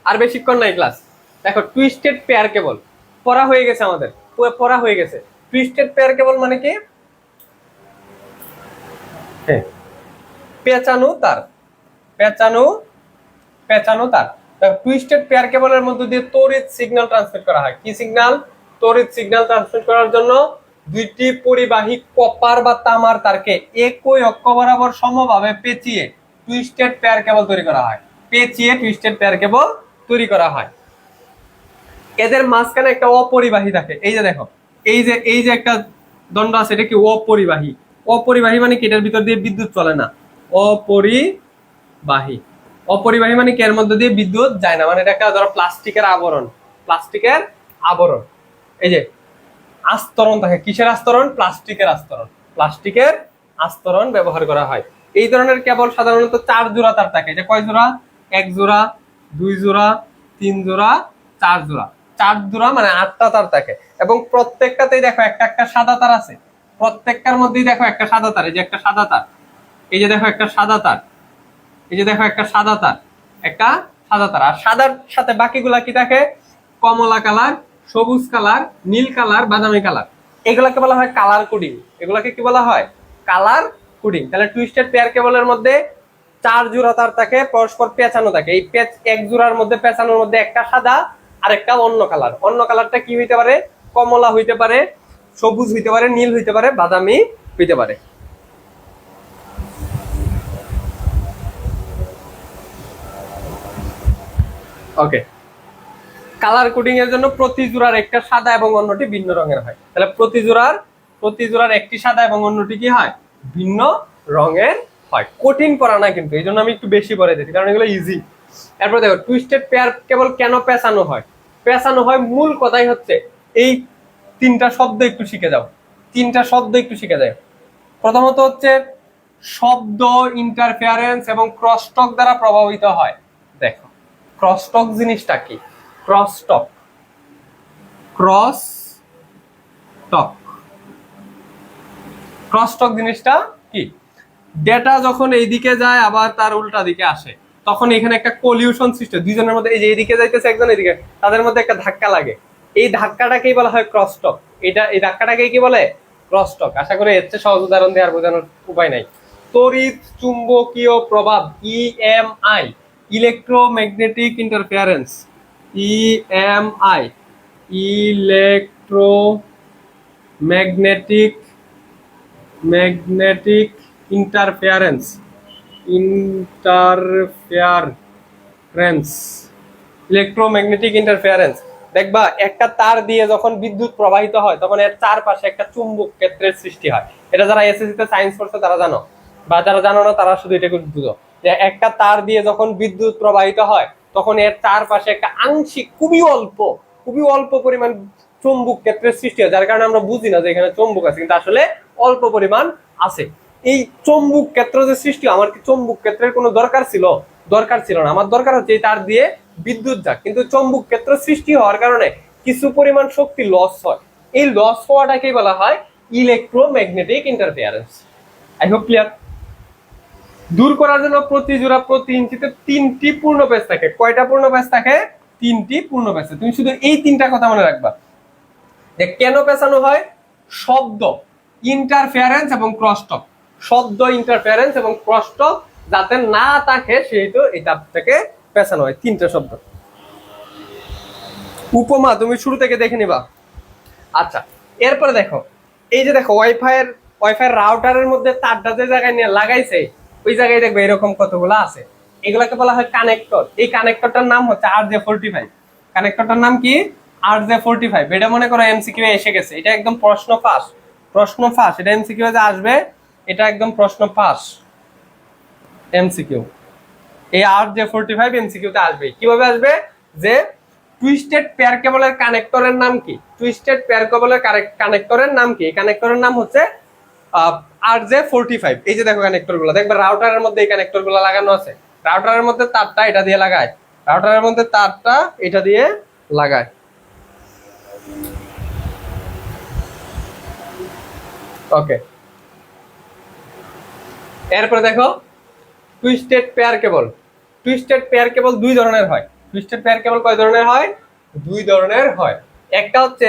আর বেশিক্ষণ নাই ক্লাস। দেখো টুইস্টেড পেয়ার কেবল পড়া হয়ে গেছে আমাদের, পড়া হয়ে গেছে। টুইস্টেড পেয়ার কেবল মানে কি? হ্যাঁ, পেঁচানো তার, পেঁচানো পেঁচানো তার। টুইস্টেড পেয়ার কেবলের মধ্যে দিয়ে তড়িৎ সিগন্যাল ট্রান্সমিট করা হয়। কি সিগন্যাল? তড়িৎ সিগন্যাল ট্রান্সমিট করার জন্য দুইটি পরিবাহী কপার বা তামার তারকে একই অক্ষ বরাবর সমভাবে পেঁচিয়ে টুইস্টেড পেয়ার কেবল তৈরি করা হয়। পেঁচিয়ে টুইস্টেড পেয়ার কেবল তৈরি করা হয়। এদের মাঝখানে একটা অপরিবাহী থাকে, এই যে দেখো, এই যে একটা দণ্ড আছে, এটা কি? অপরিবাহী। অপরিবাহী মানে কি? এটার ভিতর দিয়ে বিদ্যুৎ চলে না। অপরিবাহী, অপরিবাহী মানে কি? এর মধ্যে দিয়ে বিদ্যুৎ যায় না, মানে এটা একটা ধরো প্লাস্টিকের আবরণ, প্লাস্টিকের আবরণ। এই যে আস্তরণ থাকে, কিসের আস্তরণ? প্লাস্টিকের আস্তরণ, প্লাস্টিকের আস্তরণ ব্যবহার করা হয়। এই ধরনের কেবল সাধারণত চার জোড়া তার থাকে। যে কয় জোড়া? এক জোড়া, দুই জোড়া, তিন জোড়া, চার জোড়া। চার জোড়া মানে আটটা তার থাকে, এবং প্রত্যেকটাতেই দেখো একটা একটা সাদা তার আছে। প্রত্যেকটার মধ্যেই দেখো একটা সাদা তার, এই যে একটা সাদা তার, এই যে দেখো একটা সাদা তার, এই যে দেখো একটা সাদা তার, একটা সাদা তার। আর সাদার সাথে বাকিগুলা কি থাকে? কমলা কালার, সবুজ কালার, নীল কালার, বাদামি কালার। এগুলাকে বলা হয় কালার কোডিং। এগুলাকে কি বলা হয়? Colour coding. তাহলে টুইস্টেড পেয়ার কেবলের মধ্যে চার জোড়া তার থাকে, পরস্পর পেঁচানো থাকে। এই এক জোড়ার মধ্যে পেঁচানোর মধ্যে একটা সাদা আর একটা অন্য কালার। অন্য কালারটা কি হইতে পারে? কমলা হইতে পারে, সবুজ হইতে পারে, নীল হইতে পারে, বাদামি হইতে পারে। ওকে, কালার কোডিং এর জন্য প্রতি জোড়ার একটা সাদা এবং অন্যটি ভিন্ন রঙের হয়। তাহলে প্রতি জোড়ার একটি সাদা এবং অন্যটি কি হয়? ভিন্ন রঙের হয়। কঠিন পড়া না কিন্তু, এই জন্য আমি একটু বেশি পড়ে দিচ্ছি, কারণ এগুলো ইজি। এরপর দেখো টুইস্টেড পেয়ার কেবল কেন পেঁচানো হয়? পেঁচানো হয় মূল কথাই হচ্ছে এই তিনটা শব্দ একটু শিখে যাও, তিনটা শব্দ একটু শিখে যাও। প্রথমত হচ্ছে শব্দ ইন্টারফেয়ারেন্স এবং ক্রসটক দ্বারা প্রভাবিত হয়। দেখো ক্রসটক জিনিসটা কি? ক্রসটক, ক্রসটক, ক্রসটক জিনিসটা কি? ডেটা যখন এইদিকে যায় আবার তার উল্টা দিকে আসে, তখন এখানে একটা কলিউশন সৃষ্টি হয় দুইজনের মধ্যে। এই যে এইদিকে যাইতেছে একজন, এদিকে, তাদের মধ্যে একটা ধাক্কা লাগে। এই ধাক্কাটাকেই বলা হয় ক্রসটক। এই ধাক্কাটাকেই কি বলে? ক্রসটক। আশা করি এর চেয়ে সহজ উদাহরণ দিয়ে আর বোঝানোর উপায় নাই। তড়িৎ চুম্বকীয় প্রভাব, EMI, electromagnetic interference, EMI, electromagnetic magnetic interference, electromagnetic interference. দেখবা একটা তার দিয়ে যখন বিদ্যুৎ প্রবাহিত হয় তখন এর চারপাশে একটা চুম্বক ক্ষেত্রের সৃষ্টি হয়। এটা যারা এসএসসি তে সায়েন্স পড়ছে তারা জানো, বা যারা জানো না তারা শুধু এটাকে বুঝো, যে একটা তার দিয়ে যখন বিদ্যুৎ প্রবাহিত হয় তখন এর চারপাশে একটা আংশিক খুবই অল্প পরিমাণ চুম্বক ক্ষেত্রের সৃষ্টি হয়, যার কারণে আমরা বুঝি না যে এখানে চুম্বক আছে, কিন্তু আসলে অল্প পরিমাণ আছে। এই চুম্বক ক্ষেত্র যে সৃষ্টি, আমার কি চুম্বক ক্ষেত্রের কোনো দরকার ছিল? দরকার ছিল না। আমার দরকার হচ্ছে এই তার দিয়ে বিদ্যুৎ যাক, কিন্তু চুম্বক ক্ষেত্র সৃষ্টি হওয়ার কারণে কিছু পরিমাণ শক্তি লস হয়। এই লস হওয়াটাকেই বলা হয় electromagnetic interference. I hope clear. দূর করার জন্য প্রতি জোড়া প্রতি ইঞ্চিতে 3টি পূর্ণ পেজ থাকে। কয়টা পূর্ণ পেজ থাকে? 3টি পূর্ণ পেজ। তুমি শুধু এই 3টা কথা মনে রাখবা, যে কেন পেঁচানো হয়? শব্দ ইন্টারফেয়ারেন্স এবং ক্রসটক, শব্দ ইন্টারফেয়ারেন্স এবং ক্রসটক যাতে না থাকে সেই তো এটা থেকে পেঁচানো হয়। 3টা শব্দ। উপমা তুমি শুরু থেকে দেখে নিবা। আচ্ছা, এরপরে দেখো এই যে দেখো ওয়াইফাই রাউটারের মধ্যে তারটা যে জায়গায় নিয়ে লাগাইছে ওই জায়গায় দেখবে এরকম কতগুলো আছে, এগুলাকে বলা হয় কানেক্টর। এই কানেক্টরটার নাম হচ্ছে RJ45। কানেক্টরটার নাম কি? RJ45। এটা মনে করো এমসিকিউ এসে গেছে, এটা একদম প্রশ্ন ফাঁস, প্রশ্ন ফাঁস, এটা এমসিকিউ তে আসবে, এটা একদম প্রশ্ন ফাঁস এমসিকিউ। এই RJ45 এমসিকিউ তে আসবে। কিভাবে আসবে? যে টুইস্টেড পেয়ার কেবলের কানেক্টরের নাম কি? টুইস্টেড পেয়ার কেবলের কানেক্টরের নাম কি? এই কানেক্টরের নাম হচ্ছে RJ45। এই যে দেখো কানেক্টর গুলো দেখবে রাউটারের মধ্যে এই কানেক্টর গুলো লাগানো আছে। রাউটারের মধ্যে তারটা এটা দিয়ে লাগায়, রাউটারের মধ্যে তারটা এটা দিয়ে লাগায়। ওকে, এরপরে দেখো টুইস্টেড পেয়ার কেবল। টুইস্টেড পেয়ার কেবল দুই ধরনের হয়। টুইস্টেড পেয়ার কেবল কয় ধরনের হয়? দুই ধরনের হয়। একটা হচ্ছে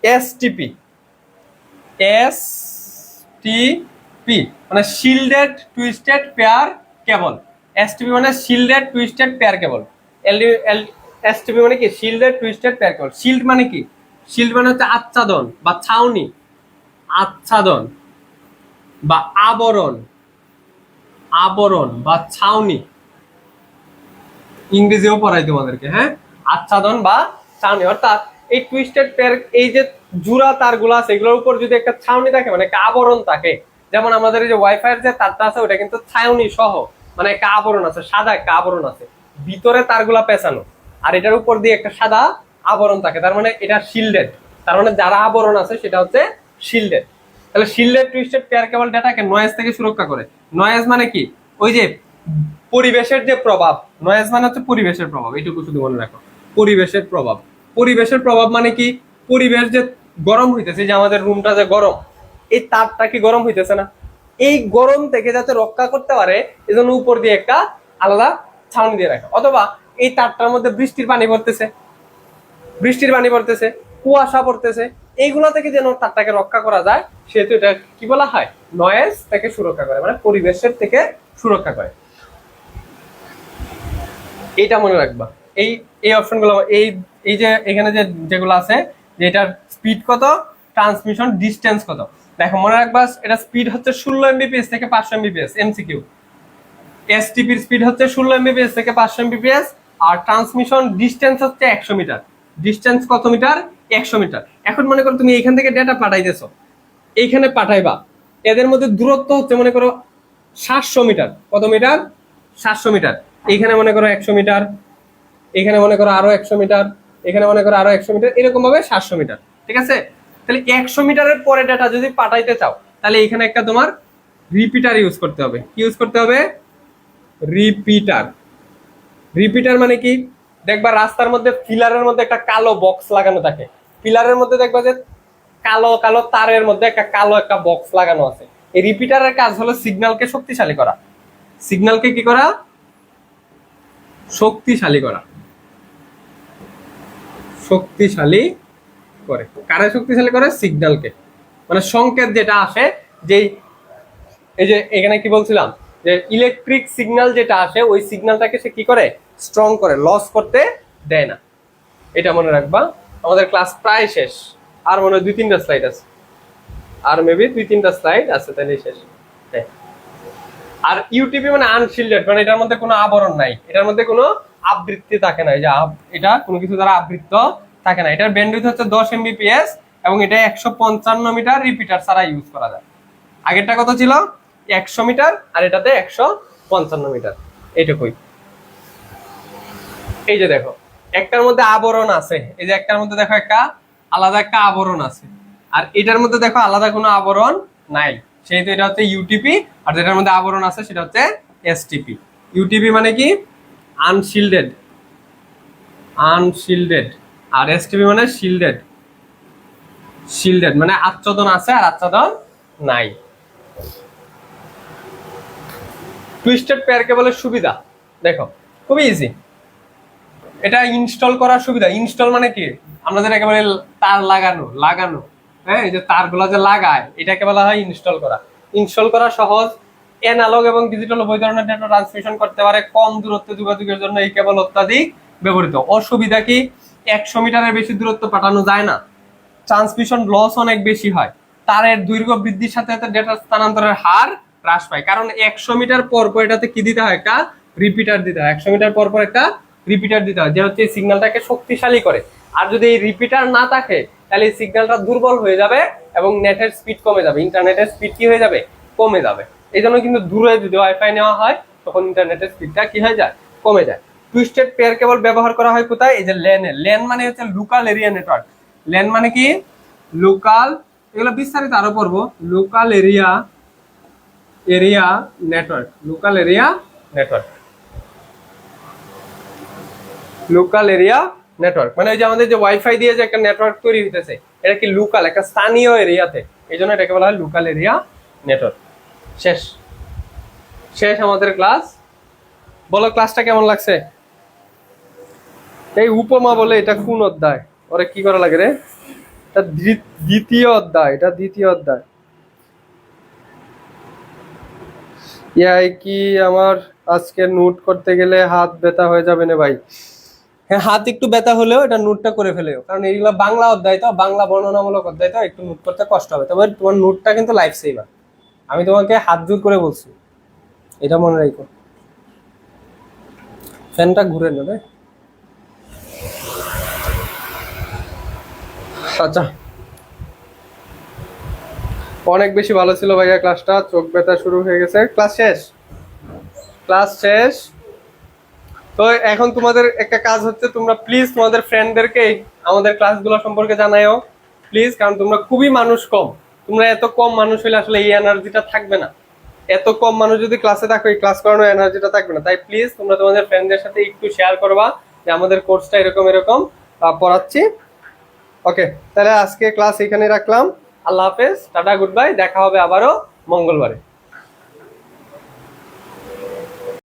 এসটিপি, এসটিপি মানে shielded twisted pair cable. STP মানে shielded twisted pair cable. STP মানে কি? Shielded twisted pair cable. Shield মানে কি? শিল্ড মানে হচ্ছে আচ্ছাদন বা ছাউনি, আচ্ছাদন বা আবরণ, আবরণ বা ছাউনি। ইংরেজিও পড়াই তোমাদেরকে, হ্যাঁ, আচ্ছাদন বা ছাউনি। অর্থাৎ এই টুইস্টেড পেয়ার, এই যে জোড়া তারগুলো আছে এগুলোর উপর যদি একটা ছাউনি থাকে মানে একটা আবরণ থাকে, যেমন আমাদের এই যে ওয়াইফাই যে তারটা আছে ওটা কিন্তু ছাউনি সহ মানে একটা আবরণ আছে, সাদা একটা আবরণ আছে, ভিতরে তারগুলা পেঁচানো, আর এটার উপর দিয়ে একটা সাদা আবরণ থাকে, তার মানে এটা শিল্ডেড। তার মানে যারা আবরণ আছে সেটা হচ্ছে শিল্ডেড। তাহলে শিল্ডেড টুইস্টেড পেয়ার কেবল ডাটাকে নয়েজ থেকে সুরক্ষা করে। নয়েজ মানে কি? ওই যে পরিবেশের যে প্রভাব, নয়েজ মানে হচ্ছে পরিবেশের প্রভাব, এইটুকু শুধু মনে রাখো। পরিবেশের প্রভাব, পরিবেশের প্রভাব মানে কি? পরিবেশ যে গরম হইতেছে, যে আমাদের রুমটা যে গরম, এই তাপটা কি গরম হইতেছে না? এই গরম থেকে যাতে রক্ষা করতে পারে এজন্য উপর দিয়ে একটা আলাদা ছাউনি দিয়ে রাখা। অথবা এই তারটার মধ্যে বৃষ্টির পানি পড়তেছে, বৃষ্টির পানি পড়তেছে, কুয়াশা পড়তেছে, এইগুলা থেকে যেন তারটাকে রক্ষা করা যায় সেহেতু এটা কি বলা হয়? নয়েজ থেকে সুরক্ষা করে, মানে পরিবেশের থেকে সুরক্ষা করে। এইটা মনে রাখবা। এই এই অপশনগুলো, এই এই যে এখানে যে যেগুলো আছে, যে এটার স্পিড কত, ট্রান্সমিশন ডিসটেন্স কত, দেখো মনে রাখবা। এটা স্পিড হচ্ছে 16 এমবিপিএস থেকে 500 এমবিপিএস এমসিকিউ। এসটিপির স্পিড হচ্ছে 16 এমবিপিএস থেকে 500 এমবিপিএস, আর ট্রান্সমিশন ডিসটেন্স হচ্ছে 100 মিটার। ডিসটেন্স কত মিটার? 100 মিটার। এখন মনে করো তুমি এইখান থেকে ডেটা পাঠাইতেছো, এইখানে পাঠাইবা, এদের মধ্যে দূরত্ব হচ্ছে মনে করো 700 মিটার। কত মিটার? 700 মিটার। এইখানে মনে করো 100 মিটার, এখানে মনে করো আরো 100 মিটার, এখানে মনে করো আরো 100 মিটার, এরকম ভাবে 700 মিটার। ঠিক আছে? তাহলে 100 মিটারের পরে ডাটা যদি পাঠাইতে চাও তাহলে এখানে একটা তোমার রিপিটার ইউজ করতে হবে। কি ইউজ করতে হবে? রিপিটার। রিপিটার মানে কি? দেখবা রাস্তার মধ্যে পিলারের মধ্যে একটা কালো বক্স লাগানো থাকে, পিলারের মধ্যে দেখবা যে কালো কালো তারের মধ্যে একটা কালো একটা বক্স লাগানো আছে। এই রিপিটারের কাজ হলো সিগন্যালকে শক্তিশালী করা। সিগন্যালকে কি করা? শক্তিশালী করা। শক্তিশালী করে। কারে শক্তিশালী করে? সিগন্যালকে। মানে সংকেত যেটা আসে, যেই এই যে এখানে কি বলছিলাম যে ইলেকট্রিক সিগন্যাল যেটা আসে ওই সিগন্যালটাকে সে কি করে? স্ট্রং করে, লস করতে দেয় না। এটা মনে রাখবা। আমাদের ক্লাস প্রায় শেষ, আর মনে হয় 2-3টা স্লাইড আছে, আর মেবি 2-3টা স্লাইড আছে, তাহলে শেষ। হ্যাঁ। আর ইউটিপি মানে আনশিল্ডেড, মানে এটার মধ্যে কোনো আবরণ নাই, এটার মধ্যে কোনো আবৃত্তি থাকে না, এই যে এটা কোনো কিছু দ্বারা আবৃত্ত থাকে না। এটার ব্যান্ডউইথ হচ্ছে 10 এমবিপিএস এবং এটা 155 মিটার রিপিটার ছাড়া ইউজ করা যায়। আগেরটা কত ছিল? 100 মিটার, আর এটাতে 155 মিটার। এইটুকুই। এই যে দেখো একটার মধ্যে আবরণ আছে, এই যে একটার মধ্যে দেখো একটা আলাদা একটা আবরণ আছে, আর এটার মধ্যে দেখো আলাদা কোনো আবরণ নাই, সেহেতু এটা হচ্ছে ইউটিপি। আর যেটার মধ্যে আবরণ আছে সেটা হচ্ছে এসটিপি। ইউটিপি মানে কি? আনশিল্ডেড, আনশিল্ডেড। আর এসটিপি মানে শিল্ডেড, শিল্ডেড মানে আচ্ছাদন আছে আর আচ্ছাদন নাই। টুইস্টেড পেয়ার কেবলের সুবিধা দেখো, খুবই ইজি। এটা ইনস্টল করার সুবিধা। ইনস্টল মানে কি? আমাদের একেবারে তার লাগানো, লাগানো, হ্যাঁ, এই যে তারগুলা যে লাগায় এটাকে বলা হয় ইনস্টল করা। ইনস্টল করা সহজ। অ্যানালগ এবং ডিজিটাল উভয় ধরনের ডেটা ট্রান্সমিশন করতে পারে। কম দূরত্ব যোগাযোগের জন্য এই কেবল অত্যাধিক ব্যবহৃত। অসুবিধা কি? 100 মিটারের বেশি দূরত্ব পাঠানো যায় না। ট্রান্সমিশন লস অনেক বেশি হয়, তারের দৈর্ঘ্য বৃদ্ধির সাথে সাথে ডেটা স্থানান্তরের হার হ্রাস পায়। কারণ 100 মিটার পর পর এটাতে কি দিতে হয়, একটা রিপিটার দিতে হয়। 100 মিটার পর পর একটা রিপিটার দিতে হয়, যে হচ্ছে এই সিগন্যালটাকে শক্তিশালী করে। আর যদি এই রিপিটার না থাকে তাহলে এই সিগন্যালটা দুর্বল হয়ে যাবে এবং নেটের স্পিড কমে যাবে, ইন্টারনেটের স্পিড কি হয়ে যাবে, কমে যাবে। এই জন্য কিন্তু দূরে যদি ওয়াইফাই নেওয়া হয় তখন ইন্টারনেটের স্পিডটা কি হয়ে যায়, কমে যায়। টুইস্টেড পেয়ার কেবল ব্যবহার করা হয় কোথায়, এই যে ল্যানে। ল্যান মানে হচ্ছে লোকাল এরিয়া নেটওয়ার্ক। ল্যান মানে কি, লোকাল, এগুলো বিস্তারিত আরো পড়বো। Local area network, local area network, local area network মানে ওই যে আমাদের যে ওয়াইফাই দিয়ে যে একটা নেটওয়ার্ক তৈরি হইতেছে, এটা কি লোকাল, একটা স্থানীয় এরিয়াতে, এই জন্য এটাকে বলা হয় লোকাল এরিয়া নেটওয়ার্ক। শেষ শেষ আমাদের ক্লাস। বলো ক্লাসটা কেমন লাগছে? এই উপমা বলে এটা কোন অধ্যায়, ওরে কি করা লাগে রে? এটা দ্বিতীয় অধ্যায়, এটা দ্বিতীয় অধ্যায়। ইয়াই কি আমার আজকে নোট করতে গেলে হাত ব্যথা হয়ে যাবে না ভাই? হ্যাঁ, হাত একটু ব্যথা হলেও এটা নোটটা করে ফেলেও, কারণ এইগুলো বাংলা অধ্যায় তো, বাংলা বর্ণনামূলক অধ্যায় তো, একটু নোট করতে কষ্ট হবে। তবে তোমার নোটটা কিন্তু লাইফ সেভার, আমি তোমাকে হাত জোর করে বলছি, এটা মনে রাখো। ফ্যানটা ঘুরে নেবে। আচ্ছা, অনেক বেশি ভালো ছিল ভাইয়া ক্লাসটা, চোখ ব্যথা শুরু হয়ে গেছে। ক্লাস শেষ, ক্লাস শেষ। তো এখন তোমাদের একটা কাজ হচ্ছে, তোমরা প্লিজ তোমাদের ফ্রেন্ডদেরকে আমাদের ক্লাসগুলো সম্পর্কে জানাও প্লিজ, কারণ তোমরা খুবই মানুষ কম, তোমরা এত কম মানুষ হলে আসলে এই এনার্জিটা থাকবে না। এত কম মানুষ যদি ক্লাসে থাকো, এই ক্লাস করানোর এনার্জিটা থাকবে না। তাই প্লিজ তোমরা তোমাদের ফ্রেন্ডদের সাথে একটু শেয়ার করবা যে আমাদের কোর্সটা এরকম এরকম পড়াচ্ছি। ওকে, তাহলে আজকে ক্লাস এখানে রাখলাম। আল্লাহ হাফেজ, টাটা, গুড বাই, দেখা হবে আবারও মঙ্গলবারে।